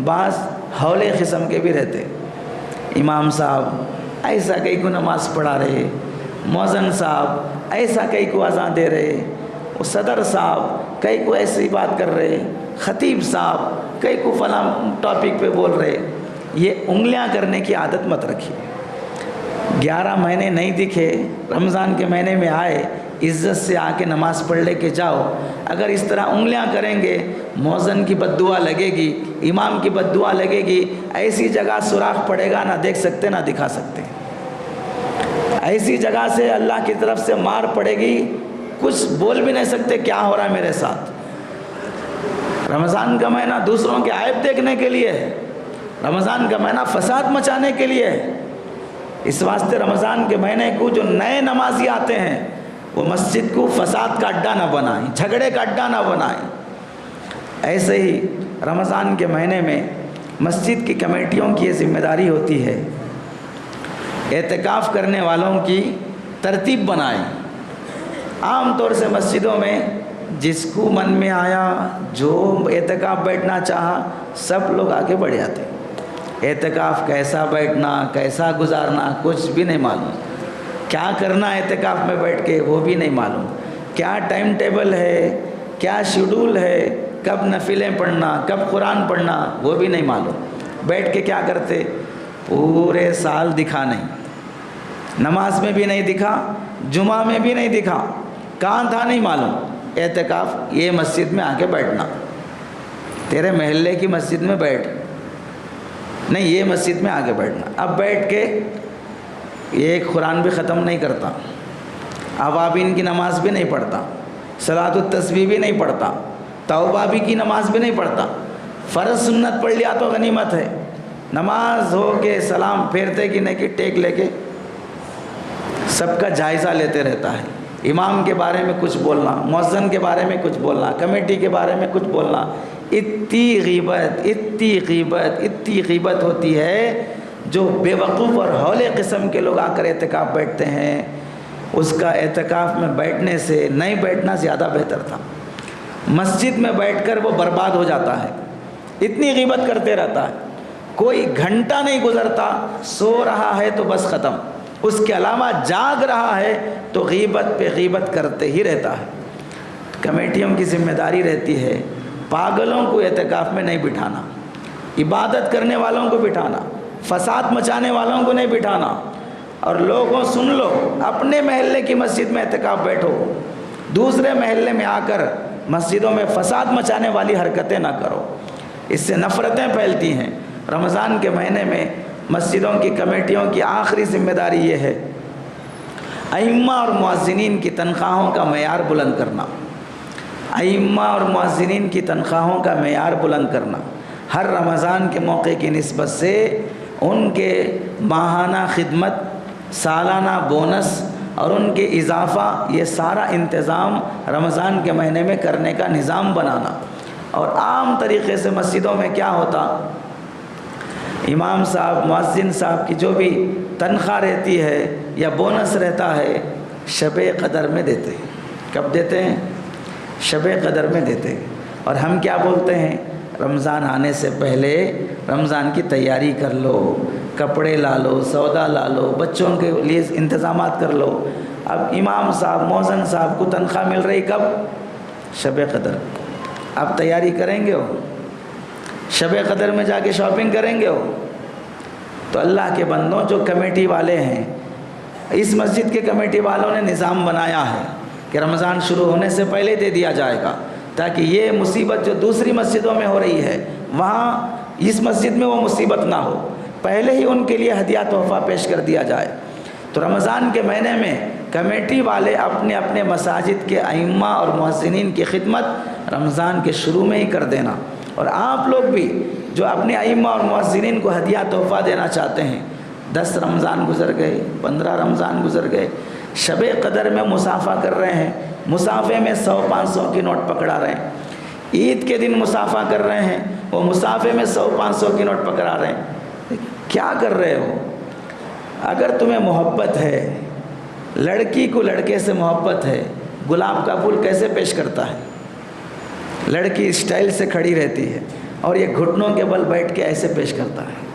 بعض ہولے قسم کے بھی رہتے۔ امام صاحب ایسا کئی کو نماز پڑھا رہے، مؤذن صاحب ایسا کئی کو اذان دے رہے، صدر صاحب کئی کو ایسی بات کر رہے، خطیب صاحب کئی کو فلاں ٹاپک پہ بول رہے۔ یہ انگلیاں کرنے کی عادت مت رکھیے۔ 11 مہینے نہیں دکھے، رمضان کے مہینے میں آئے، عزت سے آ کے نماز پڑھ لے کے جاؤ۔ اگر اس طرح انگلیاں کریں گے، مؤذن کی بد دعا لگے گی، امام کی بد دعا لگے گی، ایسی جگہ سوراخ پڑے گا، نہ دیکھ سکتے نہ دکھا سکتے، ایسی جگہ سے اللہ کی طرف سے مار پڑے گی، کچھ بول بھی نہیں سکتے کیا ہو رہا ہے میرے ساتھ۔ رمضان کا مہینہ دوسروں کے عیب دیکھنے کے لیے ہے، رمضان کا مہینہ فساد مچانے کے لیے ہے۔ اس واسطے رمضان کے مہینے کو جو نئے نمازی آتے ہیں وہ مسجد کو فساد کا اڈا نہ بنائیں، جھگڑے کا اڈا نہ بنائیں۔ ایسے ہی رمضان کے مہینے میں مسجد کی کمیٹیوں کی یہ ذمہ داری ہوتی ہے، اعتکاف کرنے والوں کی ترتیب بنائیں۔ عام طور سے مسجدوں میں جس کو من میں آیا، جو اعتکاف بیٹھنا چاہا، سب لوگ آگے بڑھ جاتے۔ اعتکاف کیسا بیٹھنا، کیسا گزارنا کچھ بھی نہیں معلوم، کیا کرنا اعتکاف میں بیٹھ کے وہ بھی نہیں معلوم، کیا ٹائم ٹیبل ہے، کیا شیڈول ہے، کب نفلیں پڑھنا، کب قرآن پڑھنا وہ بھی نہیں معلوم۔ بیٹھ کے کیا کرتے، پورے سال دکھا نہیں، نماز میں بھی نہیں دکھا، جمعہ میں بھی نہیں دکھا، کہاں تھا نہیں معلوم۔ اعتکاف یہ مسجد میں آ کے بیٹھنا، تیرے محلے کی مسجد میں بیٹھ نہیں، یہ مسجد میں آ کے بیٹھنا۔ اب بیٹھ کے ایک قرآن بھی ختم نہیں کرتا، اوابین کی نماز بھی نہیں پڑھتا، صلاۃ التسبیح بھی نہیں پڑھتا، توبہ بھی کی نماز بھی نہیں پڑھتا۔ فرض سنت پڑھ لیا تو غنیمت ہے، نماز ہو کے سلام پھیرتے کہ نہیں کہ ٹیک لے کے سب کا جائزہ لیتے رہتا ہے۔ امام کے بارے میں کچھ بولنا، مؤذن کے بارے میں کچھ بولنا، کمیٹی کے بارے میں کچھ بولنا، اتنی غیبت ہوتی ہے۔ جو بے وقوف اور ہولے قسم کے لوگ آ کر اعتکاف بیٹھتے ہیں، اس کا اعتکاف میں بیٹھنے سے نہیں بیٹھنا زیادہ بہتر تھا۔ مسجد میں بیٹھ کر وہ برباد ہو جاتا ہے، اتنی غیبت کرتے رہتا ہے، کوئی گھنٹہ نہیں گزرتا سو رہا ہے تو بس ختم، اس کے علاوہ جاگ رہا ہے تو غیبت پہ غیبت کرتے ہی رہتا ہے۔ کمیٹیوں کی ذمہ داری رہتی ہے پاگلوں کو اعتکاف میں نہیں بٹھانا، عبادت کرنے والوں کو بٹھانا، فساد مچانے والوں کو نہیں بٹھانا۔ اور لوگوں سن لو، اپنے محلے کی مسجد میں اعتکاف بیٹھو، دوسرے محلے میں آ کر مسجدوں میں فساد مچانے والی حرکتیں نہ کرو، اس سے نفرتیں پھیلتی ہیں۔ رمضان کے مہینے میں مسجدوں کی کمیٹیوں کی آخری ذمہ داری یہ ہے، ائمہ اور مؤذنین کی تنخواہوں کا معیار بلند کرنا، ائمہ اور مؤذنین کی تنخواہوں کا معیار بلند کرنا۔ ہر رمضان کے موقع کی نسبت سے ان کے ماہانہ خدمت، سالانہ بونس اور ان کے اضافہ، یہ سارا انتظام رمضان کے مہینے میں کرنے کا نظام بنانا۔ اور عام طریقے سے مسجدوں میں کیا ہوتا، امام صاحب، مؤذن صاحب کی جو بھی تنخواہ رہتی ہے یا بونس رہتا ہے شب قدر میں دیتے ہیں۔ کب دیتے ہیں؟ شب قدر میں دیتے ہیں۔ اور ہم کیا بولتے ہیں؟ رمضان آنے سے پہلے رمضان کی تیاری کر لو، کپڑے لا لو، سودا لا لو، بچوں کے لیے انتظامات کر لو۔ اب امام صاحب، مؤذن صاحب کو تنخواہ مل رہی کب؟ شب قدر۔ آپ تیاری کریں گے ہو؟ شب قدر میں جا کے شاپنگ کریں گے ہو؟ تو اللہ کے بندوں، جو کمیٹی والے ہیں، اس مسجد کے کمیٹی والوں نے نظام بنایا ہے کہ رمضان شروع ہونے سے پہلے دے دیا جائے گا، تاکہ یہ مصیبت جو دوسری مسجدوں میں ہو رہی ہے وہاں اس مسجد میں وہ مصیبت نہ ہو، پہلے ہی ان کے لیے ہدیہ تحفہ پیش کر دیا جائے۔ تو رمضان کے مہینے میں کمیٹی والے اپنے اپنے مساجد کے ائمہ اور مؤذنین کی خدمت رمضان کے شروع میں ہی کر دینا۔ اور آپ لوگ بھی جو اپنے ائمہ اور مؤذنین کو ہدیہ تحفہ دینا چاہتے ہیں، 10 رمضان گزر گئے، 15 رمضان گزر گئے، شب قدر میں مسافہ کر رہے ہیں، مسافے میں 100-500 کی نوٹ پکڑا رہے ہیں، عید کے دن مسافہ کر رہے ہیں، وہ مسافے میں 100-500 کی نوٹ پکڑا رہے ہیں۔ کیا کر رہے ہو؟ اگر تمہیں محبت ہے، لڑکی کو لڑکے سے محبت ہے، گلاب کا پھول کیسے پیش کرتا ہے؟ لڑکی اسٹائل سے کھڑی رہتی ہے اور یہ گھٹنوں کے بل بیٹھ کے ایسے پیش کرتا ہے۔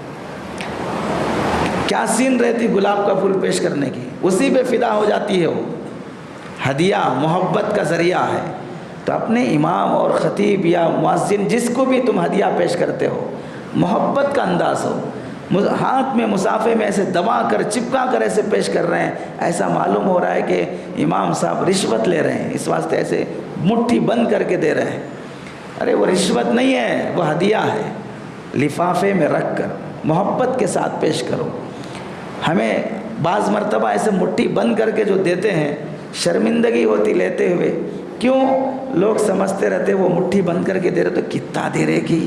کیا سین رہتی گلاب کا پھول پیش کرنے کی؟ اسی پہ فدا ہو جاتی ہے۔ وہ ہدیہ محبت کا ذریعہ ہے۔ تو اپنے امام اور خطیب یا مؤذن جس کو بھی تم ہدیہ پیش کرتے ہو، محبت کا انداز ہو، ہاتھ میں مسافے میں ایسے دبا کر چپکا کر ایسے پیش کر رہے ہیں، ایسا معلوم ہو رہا ہے کہ امام صاحب رشوت لے رہے ہیں، اس واسطے ایسے مٹھی بند کر کے دے رہے ہیں۔ ارے وہ رشوت نہیں ہے، وہ ہدیہ ہے۔ لفافے میں رکھ کر محبت کے ساتھ پیش کرو۔ ہمیں بعض مرتبہ ایسے مٹھی بند کر کے جو دیتے ہیں شرمندگی ہوتی لیتے ہوئے، کیوں؟ لوگ سمجھتے رہتے وہ مٹھی بند کر کے دے رہے تو کتنا دے رہے گی،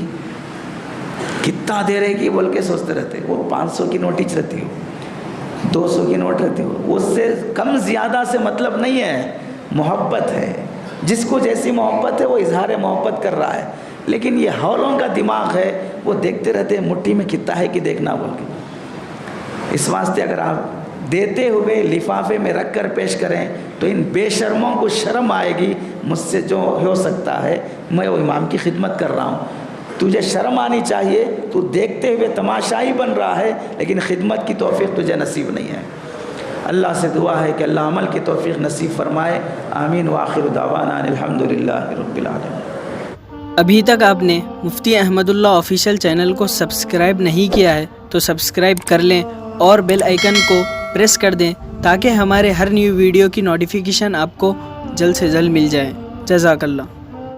کتنا دے رہے گی بول کے سوچتے رہتے۔ وہ 500 کی نوٹ ہی رہتی ہو، 200 کی نوٹ رہتی ہو، اس سے کم زیادہ سے مطلب نہیں ہے، محبت ہے۔ جس کو جیسی محبت ہے وہ اظہار محبت کر رہا ہے، لیکن یہ ہولوں کا دماغ ہے، وہ دیکھتے رہتے ہیں مٹھی میں کتنا ہے کہ دیکھنا بول کے۔ اس واسطے اگر آپ دیتے ہوئے لفافے میں رکھ کر پیش کریں تو ان بے شرموں کو شرم آئے گی، مجھ سے جو ہو سکتا ہے، میں وہ امام کی خدمت کر رہا ہوں، تجھے شرم آنی چاہیے، تو دیکھتے ہوئے تماشائی بن رہا ہے لیکن خدمت کی توفیق تجھے نصیب نہیں ہے۔ اللہ سے دعا ہے کہ اللہ عمل کی توفیق نصیب فرمائے، آمین۔ وآخر دعوانا الحمدللہ رب العالمین۔ ابھی تک آپ نے مفتی احمد اللہ آفیشیل چینل کو سبسکرائب نہیں کیا ہے تو سبسکرائب کر لیں اور بیل آئیکن کو پریس کر دیں تاکہ ہمارے ہر نیو ویڈیو کی نوٹیفیکیشن آپ کو جلد سے جلد مل جائے۔ جزاک اللہ۔